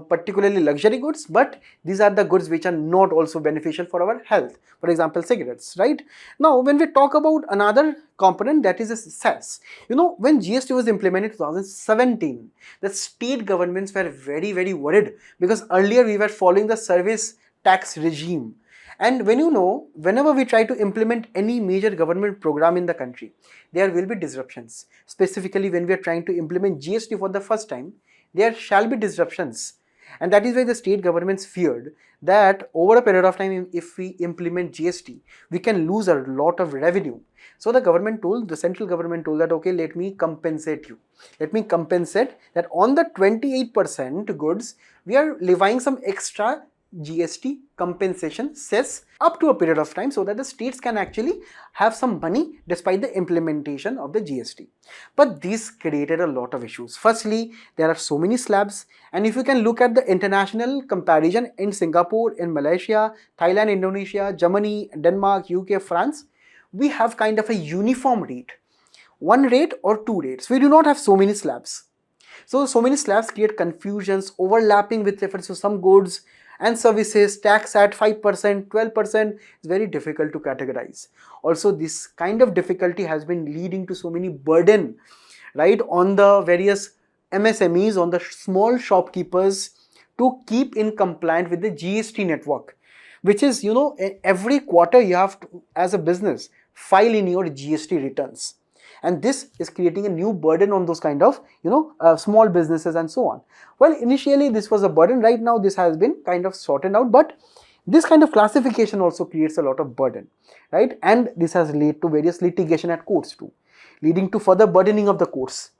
particularly luxury goods, but these are the goods which are not also beneficial for our health. For example, cigarettes, right? Now, when we talk about another component, that is a cess. When GST was implemented in 2017, the state governments were very, very worried, because earlier we were following the service tax regime. And whenever we try to implement any major government program in the country, there will be disruptions. Specifically, when we are trying to implement GST for the first time, there shall be disruptions. And that is why the state governments feared that over a period of time, if we implement GST, we can lose a lot of revenue. So the central government told that, okay, let me compensate you. Let me compensate that on the 28% goods, we are levying some extra GST compensation cess up to a period of time, so that the states can actually have some money despite the implementation of the GST. But this created a lot of issues. Firstly, there are so many slabs, and if you can look at the international comparison in Singapore, in Malaysia, Thailand, Indonesia, Germany, Denmark, UK, France, we have kind of a uniform rate. One rate or two rates. We do not have so many slabs. So many slabs create confusions, overlapping with reference to some goods and services, tax at 5%, 12% is very difficult to categorize. Also, this kind of difficulty has been leading to so many burden, right, on the various MSMEs, on the small shopkeepers, to keep in compliant with the GST network, which is, every quarter you have to, as a business, file in your GST returns. And this is creating a new burden on those kind of, small businesses and so on. Well, initially this was a burden. Right now this has been kind of sorted out, but this kind of classification also creates a lot of burden, right? And this has led to various litigation at courts too, leading to further burdening of the courts.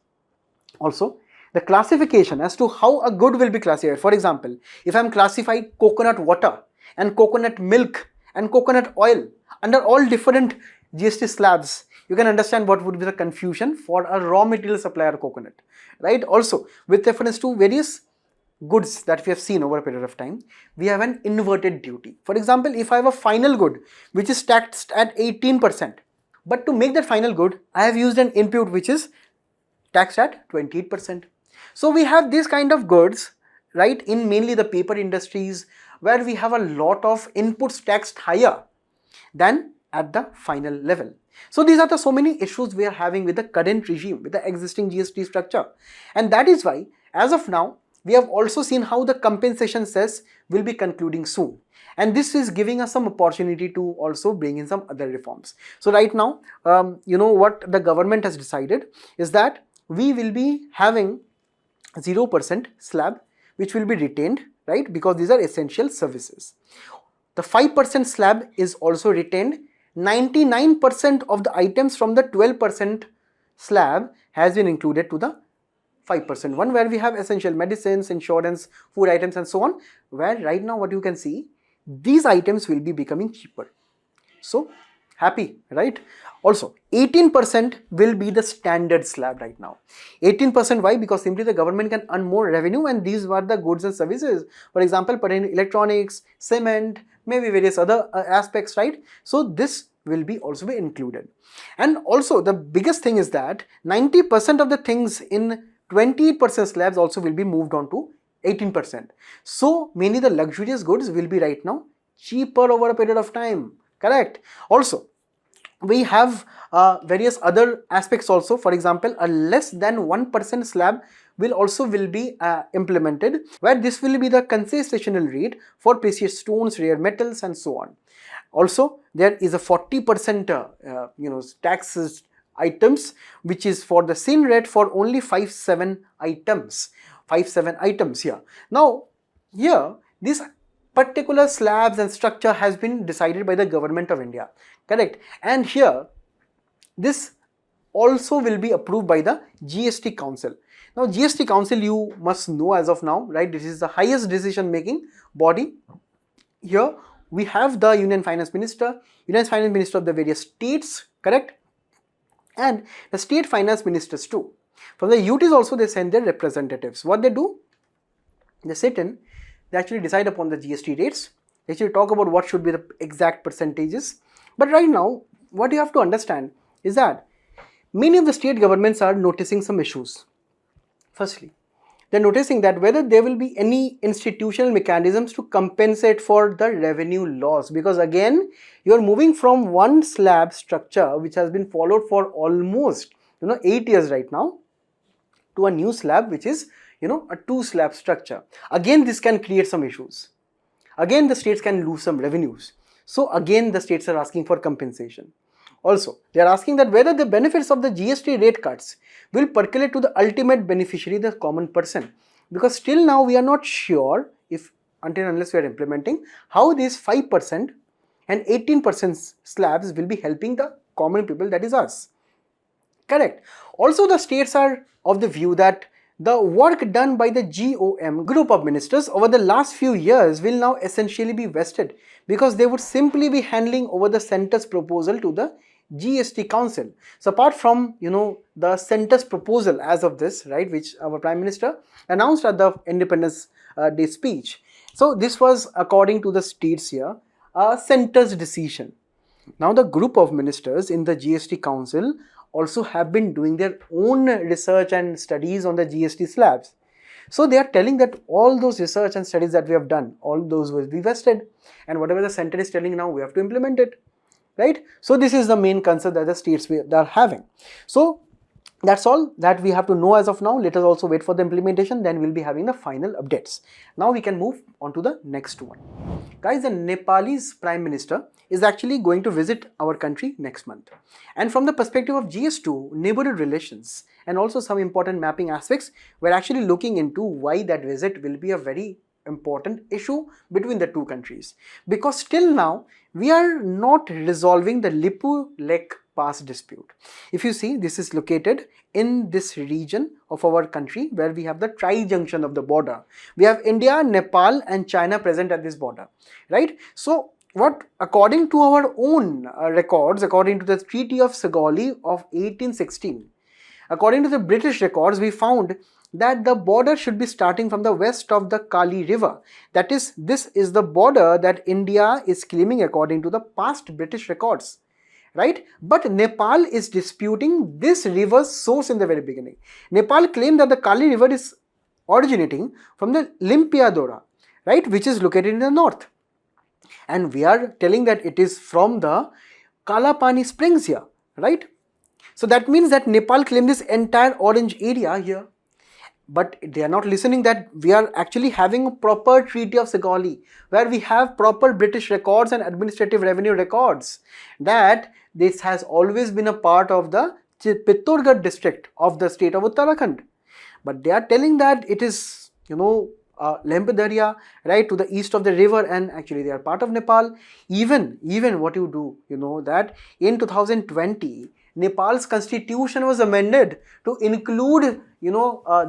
Also, the classification as to how a good will be classified. For example, if I am classified coconut water and coconut milk and coconut oil under all different GST slabs, you can understand what would be the confusion for a raw material supplier coconut, right? Also, with reference to various goods that we have seen over a period of time, we have an inverted duty. For example, if I have a final good which is taxed at 18%, but to make that final good, I have used an input which is taxed at 28%. So we have these kind of goods, right, in mainly the paper industries, where we have a lot of inputs taxed higher than at the final level. So these are the so many issues we are having with the current regime, with the existing GST structure. And that is why, as of now, we have also seen how the compensation cess will be concluding soon. And this is giving us some opportunity to also bring in some other reforms. So right now, what the government has decided is that we will be having 0% slab, which will be retained, right? Because these are essential services. The 5% slab is also retained. 99% of the items from the 12% slab has been included to the 5% one, where we have essential medicines, insurance, food items and so on, where right now what you can see, these items will be becoming cheaper. So happy, right? Also, 18% will be the standard slab right now. 18%, why? Because simply the government can earn more revenue, and these were the goods and services. For example, pertaining electronics, cement, maybe various other aspects, right? So this will be also be included. And also the biggest thing is that 90% of the things in 20% slabs also will be moved on to 18%. So mainly the luxurious goods will be right now cheaper over a period of time. Correct. Also, we have various other aspects also. For example, a less than 1% slab will be implemented, where this will be the concessional rate for precious stones, rare metals and so on. Also, there is a 40% taxes items, which is for the same rate for only 5-7 items. 5-7 items here. Now, here this particular slabs and structure has been decided by the government of India, correct? And here this also will be approved by the GST Council. Now GST Council, you must know as of now, right? This is the highest decision making body. Here we have the Union Finance Minister of the various states, correct? And the state finance ministers too. From the UTs also they send their representatives. What they do? They sit in, they actually decide upon the GST rates. They actually talk about what should be the exact percentages, But right now, what you have to understand is that many of the state governments are noticing some issues. Firstly, they're noticing that whether there will be any institutional mechanisms to compensate for the revenue loss, because again you're moving from one slab structure which has been followed for almost 8 years right now to a new slab which is a two slab structure. Again, this can create some issues. Again, the states can lose some revenues. So again, the states are asking for compensation. Also, they are asking that whether the benefits of the GST rate cuts will percolate to the ultimate beneficiary, the common person. Because still now we are not sure if, until unless we are implementing, how these 5% and 18% slabs will be helping the common people, that is us. Correct. Also, the states are of the view that the work done by the GOM group of ministers over the last few years will now essentially be vested, because they would simply be handling over the centre's proposal to the GST Council. So apart from the centre's proposal as of this, right, which our Prime Minister announced at the Independence Day speech. So this was, according to the states here, a centre's decision. Now the group of ministers in the GST Council also have been doing their own research and studies on the GST slabs. So they are telling that all those research and studies that we have done, all those will be vested, and whatever the center is telling now, we have to implement it, right? So this is the main concern that the states are having. So that's all that we have to know as of now. Let us also wait for the implementation, then we'll be having the final updates. Now we can move on to the next one. Guys, the Nepalese Prime Minister is actually going to visit our country next month. And from the perspective of GS2, neighborhood relations, and also some important mapping aspects, we're actually looking into why that visit will be a very important issue between the two countries. Because still now, we are not resolving the Lipulekh Pass dispute. If you see, this is located in this region of our country where we have the tri-junction of the border. We have India, Nepal and China present at this border, right? So what, according to our own records, according to the Treaty of Sagali of 1816, according to the British records, we found that the border should be starting from the west of the Kali River. That is, this is the border that India is claiming according to the past British records, right? But Nepal is disputing this river's source in the very beginning. Nepal claimed that the Kali River is originating from the Limpiadora, right, which is located in the north. And we are telling that it is from the Kalapani Springs here, right? So that means that Nepal claimed this entire orange area here. But they are not listening that we are actually having a proper Treaty of Sagali where we have proper British records and administrative revenue records, that this has always been a part of the Pittorgarh district of the state of Uttarakhand. But they are telling that it is, Lembadarya, right, to the east of the river, and actually they are part of Nepal. Even what you do, that in 2020, Nepal's constitution was amended to include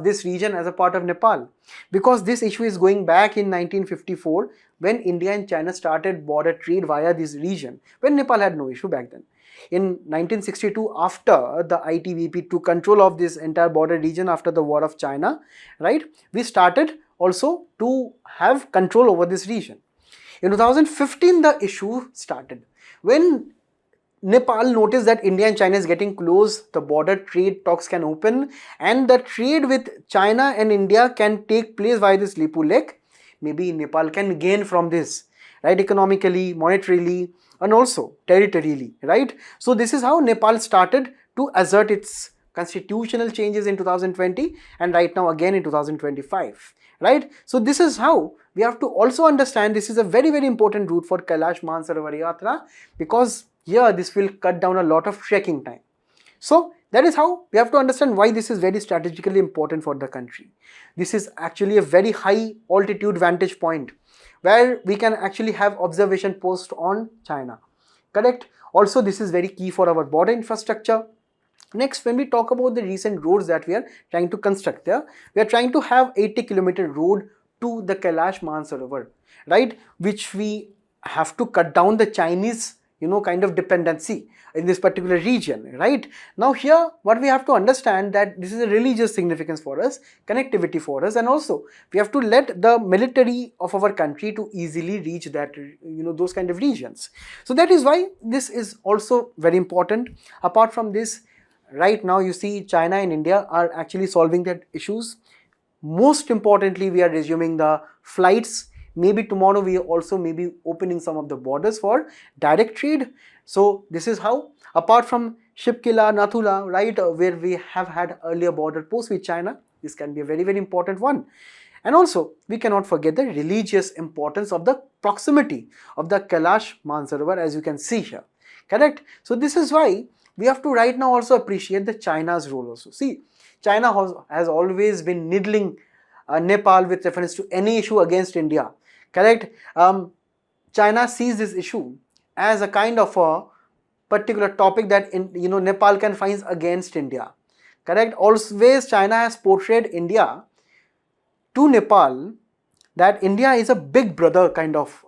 this region as a part of Nepal, because this issue is going back in 1954 when India and China started border trade via this region, when Nepal had no issue back then. In 1962, after the ITBP took control of this entire border region after the war of China, right, we started also to have control over this region. In 2015, the issue started when Nepal noticed that India and China is getting close, the border trade talks can open, and the trade with China and India can take place via this Lipulekh. Maybe Nepal can gain from this, right, economically, monetarily, and also territorially, right? So this is how Nepal started to assert its constitutional changes in 2020 and right now again in 2025, right? So this is how we have to also understand this is a very, very important route for Kailash Mansarovar Yatra, because here this will cut down a lot of trekking time. So that is how we have to understand why this is very strategically important for the country. This is actually a very high altitude vantage point where we can actually have observation post on China, correct? Also, this is very key for our border infrastructure. Next, when we talk about the recent roads that we are trying to construct there, we are trying to have 80-kilometer road to the Kailash Mansarovar, right, which we have to cut down the Chinese kind of dependency in this particular region, right? Now here what we have to understand that this is a religious significance for us, connectivity for us, and also we have to let the military of our country to easily reach that, those kind of regions. So that is why this is also very important. Apart from this, right now you see China and India are actually solving their issues. Most importantly, we are resuming the flights. Maybe tomorrow we also may be opening some of the borders for direct trade. So this is how, apart from Shipkila, Nathula, right, where we have had earlier border posts with China, this can be a very, very important one. And also, we cannot forget the religious importance of the proximity of the Kailash Mansarovar, as you can see here. Correct? So this is why we have to right now also appreciate the China's role also. See, China has always been needling Nepal with reference to any issue against India. Correct? China sees this issue as a kind of a particular topic that Nepal can find against India. Correct? Always China has portrayed India to Nepal that India is a big brother kind of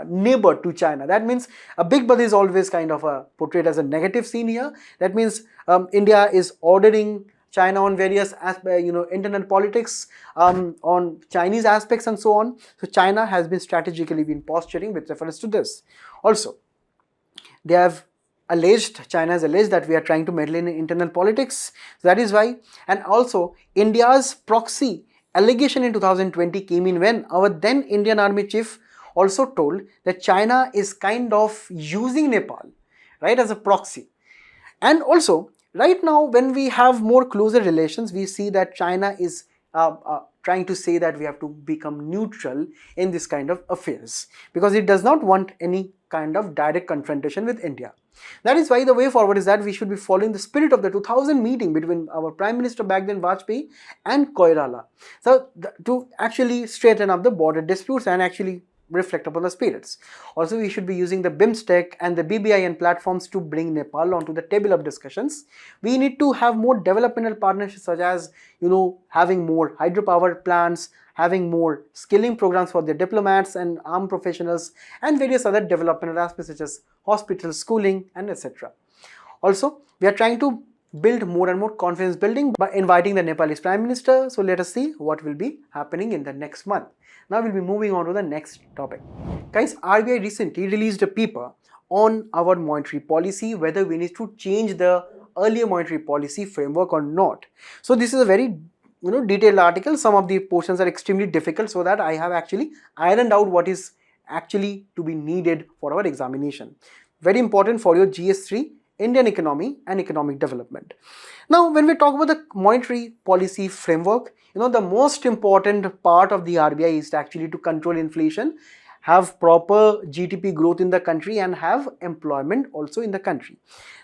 neighbor to China. That means a big brother is always kind of portrayed as a negative scene here. That means India is ordering China on various internal politics, on Chinese aspects and so on. So China has been strategically posturing with reference to this. Also, they have China has alleged that we are trying to meddle in internal politics. So that is why. And also, India's proxy allegation in 2020 came in when our then Indian Army chief also told that China is kind of using Nepal, right, as a proxy. And also, right now, when we have more closer relations, we see that China is trying to say that we have to become neutral in this kind of affairs because it does not want any kind of direct confrontation with India. That is why the way forward is that we should be following the spirit of the 2000 meeting between our Prime Minister back then, Vajpayee, and Koirala. So to actually straighten up the border disputes and actually reflect upon the spirits. Also, we should be using the BIMSTEC and the BBIN platforms to bring Nepal onto the table of discussions. We need to have more developmental partnerships such as, having more hydropower plants, having more skilling programs for the diplomats and armed professionals, and various other developmental aspects such as hospitals, schooling, and etc. Also, we are trying to build more and more confidence building by inviting the Nepalese Prime Minister. So let us see what will be happening in the next month. Now we'll be moving on to the next topic. Guys, RBI recently released a paper on our monetary policy, whether we need to change the earlier monetary policy framework or not. So this is a very detailed article. Some of the portions are extremely difficult, so that I have actually ironed out what is actually to be needed for our examination. Very important for your GS3, Indian economy and economic development. Now, when we talk about the monetary policy framework, the most important part of the RBI is actually to control inflation, have proper GDP growth in the country, and have employment also in the country.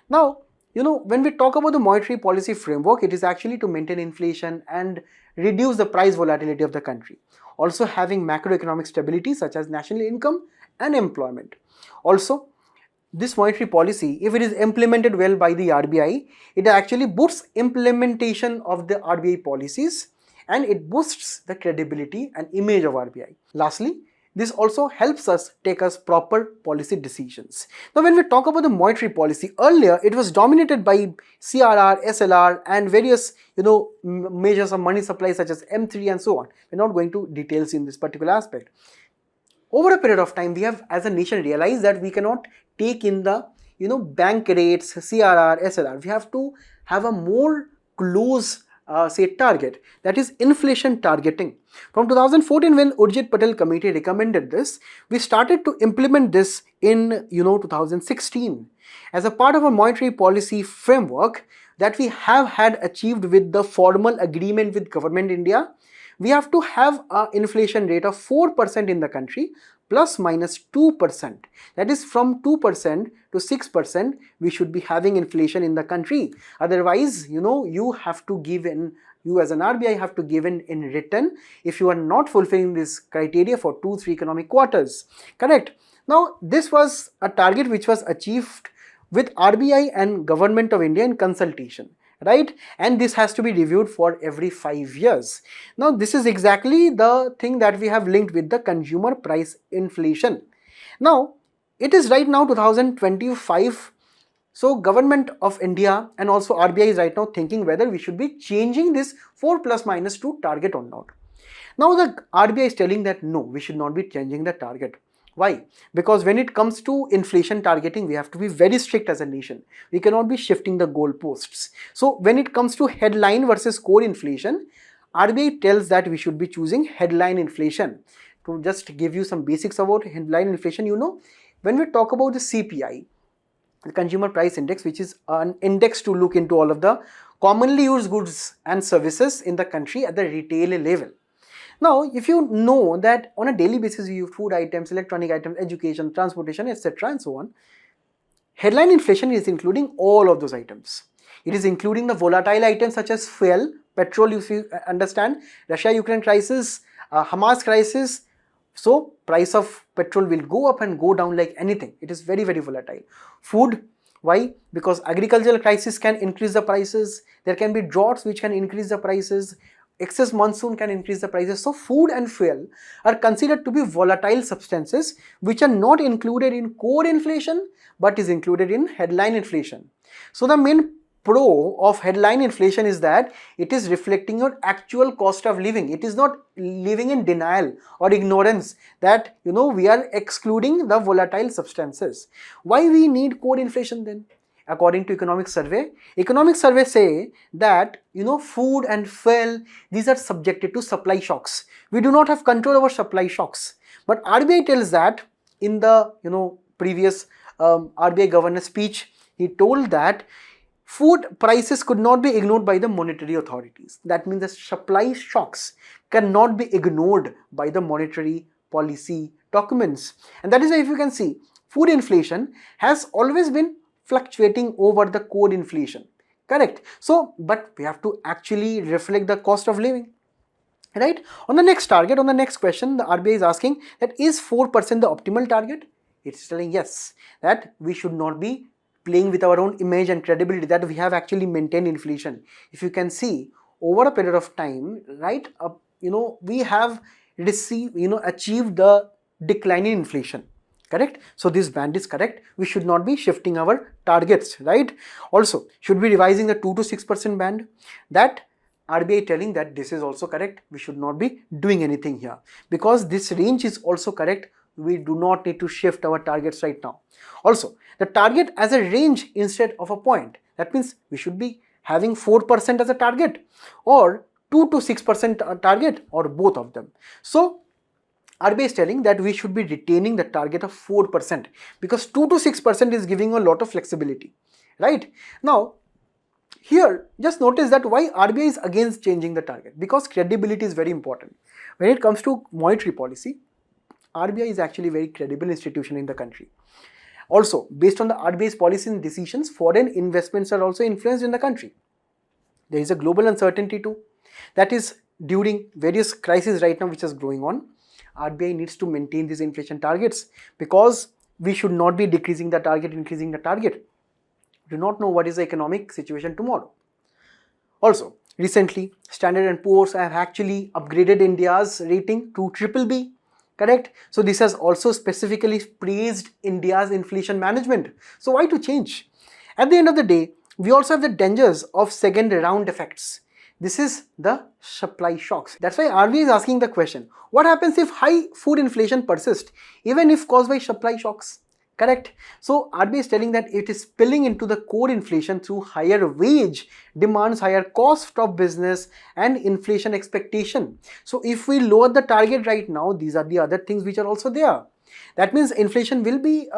Now, when we talk about the monetary policy framework, it is actually to maintain inflation and reduce the price volatility of the country. Also having macroeconomic stability such as national income and employment. Also, this monetary policy, if it is implemented well by the RBI, it actually boosts implementation of the RBI policies and it boosts the credibility and image of RBI. Lastly, this also helps us take us proper policy decisions. Now, when we talk about the monetary policy, earlier it was dominated by CRR, SLR and various measures of money supply such as M3 and so on. We're not going to details in this particular aspect. Over a period of time, we have as a nation realized that we cannot take in the bank rates, CRR, SLR. We have to have a more close target, that is inflation targeting. From 2014, when Urjit Patel committee recommended this, we started to implement this in 2016 as a part of a monetary policy framework that we have had achieved with the formal agreement with Government India. We have to have an inflation rate of 4% in the country plus minus 2%. That is from 2% to 6% we should be having inflation in the country. Otherwise, you have to give in, you as an RBI have to give in written if you are not fulfilling this criteria for 2-3 economic quarters. Correct? Now, this was a target which was achieved with RBI and Government of India in consultation. Right? And this has to be reviewed for every 5 years. Now, this is exactly the thing that we have linked with the consumer price inflation. Now, it is right now 2025. So government of India and also RBI is right now thinking whether we should be changing this 4 plus minus 2 target or not. Now the RBI is telling that no, we should not be changing the target. Why? Because when it comes to inflation targeting, we have to be very strict as a nation. We cannot be shifting the goalposts. So when it comes to headline versus core inflation, RBI tells that we should be choosing headline inflation. To just give you some basics about headline inflation, when we talk about the CPI, the Consumer Price Index, which is an index to look into all of the commonly used goods and services in the country at the retail level. Now, if you know that on a daily basis we use food items, electronic items, education, transportation, etc. and so on, headline inflation is including all of those items. It is including the volatile items such as fuel, petrol, if you understand, Russia-Ukraine crisis, Hamas crisis. So, price of petrol will go up and go down like anything. It is very, very volatile. Food, why? Because agricultural crisis can increase the prices. There can be droughts which can increase the prices. Excess monsoon can increase the prices. So food and fuel are considered to be volatile substances which are not included in core inflation but is included in headline inflation. So the main pro of headline inflation is that it is reflecting your actual cost of living. It is not living in denial or ignorance that we are excluding the volatile substances. Why we need core inflation then? According to economic survey say that food and fuel, these are subjected to supply shocks. We do not have control over supply shocks. But RBI tells that in the previous RBI governor speech, he told that food prices could not be ignored by the monetary authorities. That means the supply shocks cannot be ignored by the monetary policy documents. And that is why, if you can see, food inflation has always been fluctuating over the core inflation, correct? So, but we have to actually reflect the cost of living, right? On the next target, on the next question, the RBI is asking that is 4% the optimal target? It's telling yes, that we should not be playing with our own image and credibility, that we have actually maintained inflation. If you can see, over a period of time, right, we have achieved the decline in inflation. Correct? So this band is correct. We should not be shifting our targets, right? Also, should be revising the 2 to 6% band. That RBI telling that this is also correct. We should not be doing anything here because this range is also correct. We do not need to shift our targets right now. Also, the target as a range instead of a point. That means we should be having 4% as a target or 2 to 6% target or both of them. So RBI is telling that we should be retaining the target of 4% because 2 to 6% is giving a lot of flexibility, right? Now, here, just notice that why RBI is against changing the target, because credibility is very important. When it comes to monetary policy, RBI is actually a very credible institution in the country. Also, based on the RBI's policies and decisions, foreign investments are also influenced in the country. There is a global uncertainty too. That is during various crises right now which is going on. RBI needs to maintain these inflation targets because we should not be decreasing the target, increasing the target. We do not know what is the economic situation tomorrow. Also, recently, Standard & Poor's have actually upgraded India's rating to BBB, correct? So this has also specifically praised India's inflation management. So why to change? At the end of the day, we also have the dangers of second round effects. This is the supply shocks. That's why RBI is asking the question, what happens if high food inflation persists, even if caused by supply shocks? Correct? So RBI is telling that it is spilling into the core inflation through higher wage demands, higher cost of business and inflation expectation. So if we lower the target right now, these are the other things which are also there. That means inflation will be,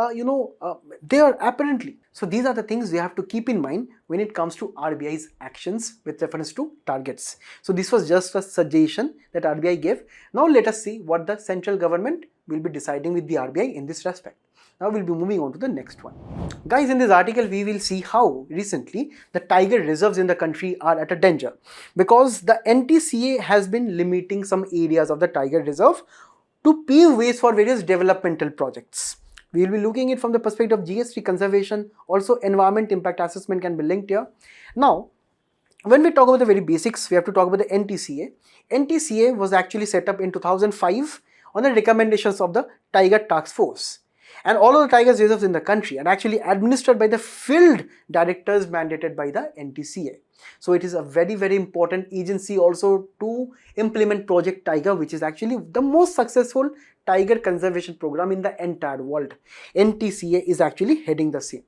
there apparently. So these are the things we have to keep in mind when it comes to RBI's actions with reference to targets. So this was just a suggestion that RBI gave. Now let us see what the central government will be deciding with the RBI in this respect. Now we'll be moving on to the next one. Guys, in this article we will see how recently the tiger reserves in the country are at a danger because the NTCA has been limiting some areas of the tiger reserve to pave ways for various developmental projects. We will be looking at it from the perspective of GST conservation, also environment impact assessment can be linked here. Now, when we talk about the very basics, we have to talk about the NTCA. NTCA was actually set up in 2005 on the recommendations of the Tiger Task Force. And all of the tigers reserves in the country are actually administered by the field directors mandated by the NTCA. So it is a very, very important agency also to implement Project Tiger, which is actually the most successful tiger conservation program in the entire world. NTCA is actually heading the same.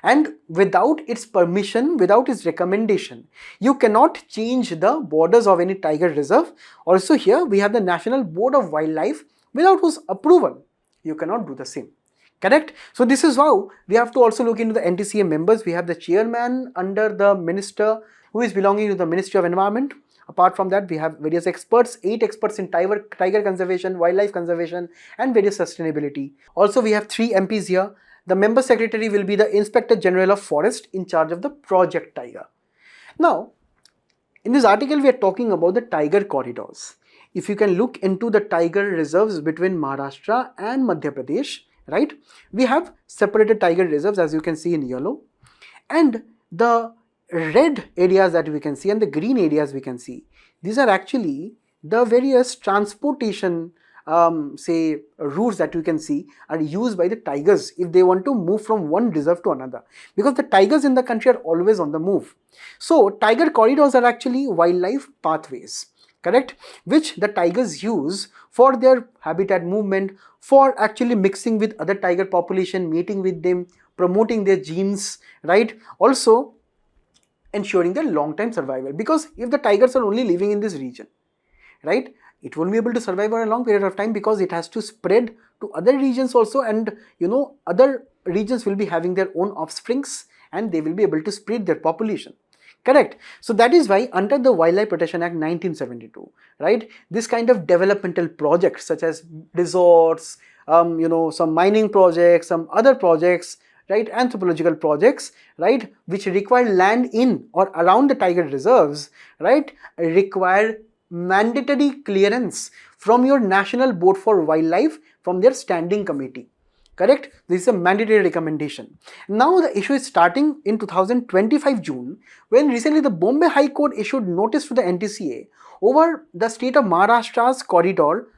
And without its permission, without its recommendation, you cannot change the borders of any tiger reserve. Also here we have the National Board of Wildlife, without whose approval you cannot do the same. Correct? So this is how we have to also look into the NTCA members. We have the chairman under the minister who is belonging to the Ministry of Environment. Apart from that, we have various experts, 8 experts in tiger conservation, wildlife conservation and various sustainability. Also, we have 3 MPs here. The member secretary will be the Inspector General of Forest in charge of the Project Tiger. Now, in this article, we are talking about the tiger corridors. If you can look into the tiger reserves between Maharashtra and Madhya Pradesh, right, we have separated tiger reserves as you can see in yellow, and the red areas that we can see and the green areas we can see, these are actually the various transportation say routes that you can see are used by the tigers if they want to move from one reserve to another, because the tigers in the country are always on the move. So tiger corridors are actually wildlife pathways, correct, which the tigers use for their habitat movement, for actually mixing with other tiger population, mating with them, promoting their genes, right, also ensuring their long-term survival. Because if the tigers are only living in this region, right, it won't be able to survive for a long period of time, because it has to spread to other regions also, and other regions will be having their own offsprings and they will be able to spread their population. Correct. So that is why under the Wildlife Protection Act 1972, right, this kind of developmental projects such as resorts, some mining projects, some other projects, right, anthropological projects, right, which require land in or around the tiger reserves, right, require mandatory clearance from your National Board for Wildlife, from their standing committee. Correct? This is a mandatory recommendation. Now the issue is starting in 2025 June, when recently the Bombay High Court issued notice to the NTCA over the state of Maharashtra's corridor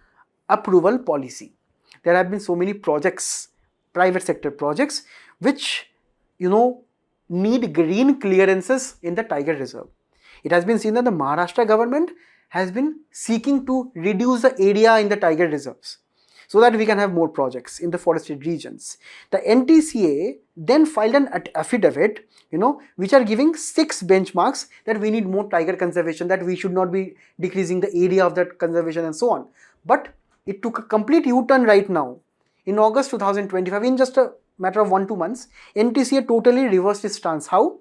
approval policy. There have been so many projects, private sector projects, which need green clearances in the tiger reserve. It has been seen that the Maharashtra government has been seeking to reduce the area in the tiger reserves so that we can have more projects in the forested regions. The NTCA then filed an affidavit, which are giving 6 benchmarks that we need more tiger conservation, that we should not be decreasing the area of that conservation and so on. But it took a complete U-turn right now. In August 2025, in just a matter of 1-2 months, NTCA totally reversed its stance. How?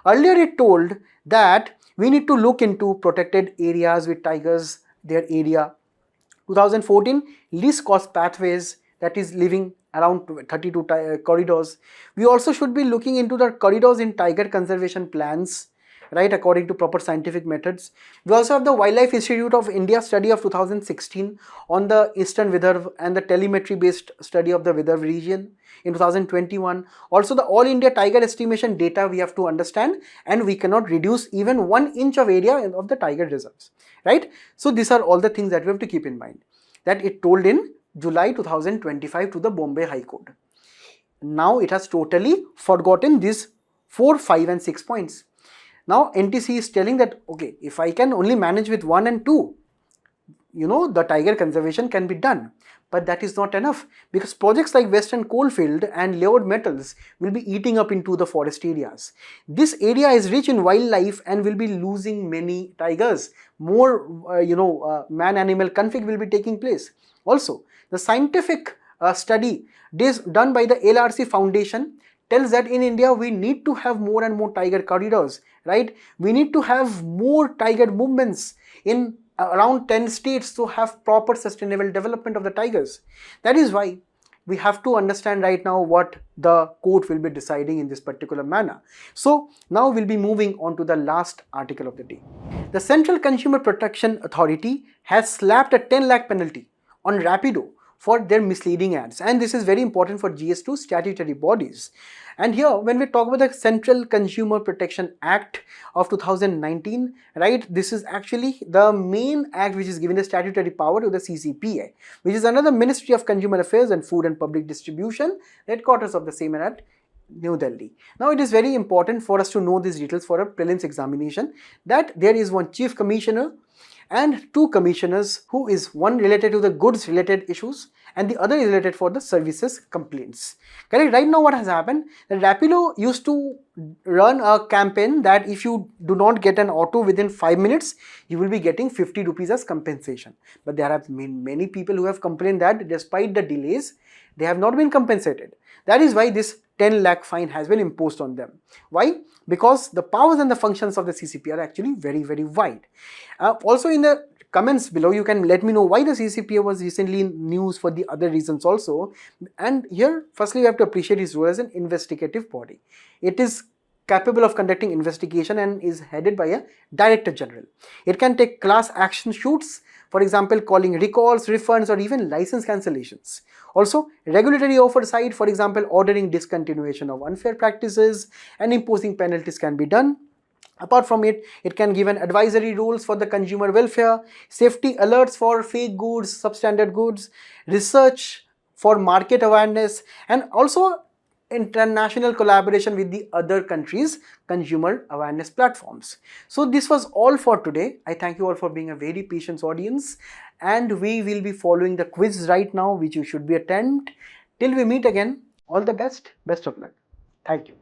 Earlier it told that we need to look into protected areas with tigers, their area. 2014, least cost pathways, that is living around 32 corridors. We also should be looking into the corridors in tiger conservation plans, right, according to proper scientific methods. We also have the Wildlife Institute of India study of 2016 on the Eastern Vidarbha and the telemetry based study of the Vidarbha region in 2021. Also the All India Tiger Estimation data we have to understand, and we cannot reduce even 1 inch of area of the tiger reserves, right. So these are all the things that we have to keep in mind, that it told in July 2025 to the Bombay High Court. Now it has totally forgotten these 4, 5 and 6 points. Now NTC is telling that, okay, if I can only manage with 1 and 2, the tiger conservation can be done. But that is not enough, because projects like Western Coalfield and Layered Metals will be eating up into the forest areas. This area is rich in wildlife and will be losing many tigers. More, man-animal conflict will be taking place. Also, the scientific study done by the LRC Foundation tells that in India we need to have more and more tiger corridors, right? We need to have more tiger movements in around 10 states to have proper sustainable development of the tigers. That is why we have to understand right now what the court will be deciding in this particular manner. So now we'll be moving on to the last article of the day. The Central Consumer Protection Authority has slapped a 10 lakh penalty on Rapido for their misleading ads, and this is very important for GS2 statutory bodies. And here, when we talk about the Central Consumer Protection Act of 2019, right, this is actually the main act which is giving the statutory power to the CCPA, which is under the Ministry of Consumer Affairs and Food and Public Distribution, headquarters of the same at New Delhi. Now, it is very important for us to know these details for a prelims examination, that there is one chief commissioner and two commissioners, who is one related to the goods related issues and the other is related for the services complaints. Correct? Right now what has happened, that Rapido used to run a campaign that if you do not get an auto within 5 minutes, you will be getting 50 rupees as compensation. But there have been many people who have complained that despite the delays, they have not been compensated. That is why this 10 lakh fine has been imposed on them. Why? Because the powers and the functions of the CCP are actually very, very wide. Also in the comments below, you can let me know why the CCPA was recently in news for the other reasons also. And here, firstly, you have to appreciate its role as an investigative body. It is capable of conducting investigation and is headed by a Director General. It can take class action shoots, for example, calling recalls, refunds, or even license cancellations. Also, regulatory oversight, for example, ordering discontinuation of unfair practices and imposing penalties can be done. Apart from it, it can give an advisory rules for the consumer welfare, safety alerts for fake goods, substandard goods, research for market awareness, and also international collaboration with the other countries' consumer awareness platforms. So this was all for today. I thank you all for being a very patient audience, and we will be following the quiz right now, which you should be attend. Till we meet again, all the best of luck. Thank you.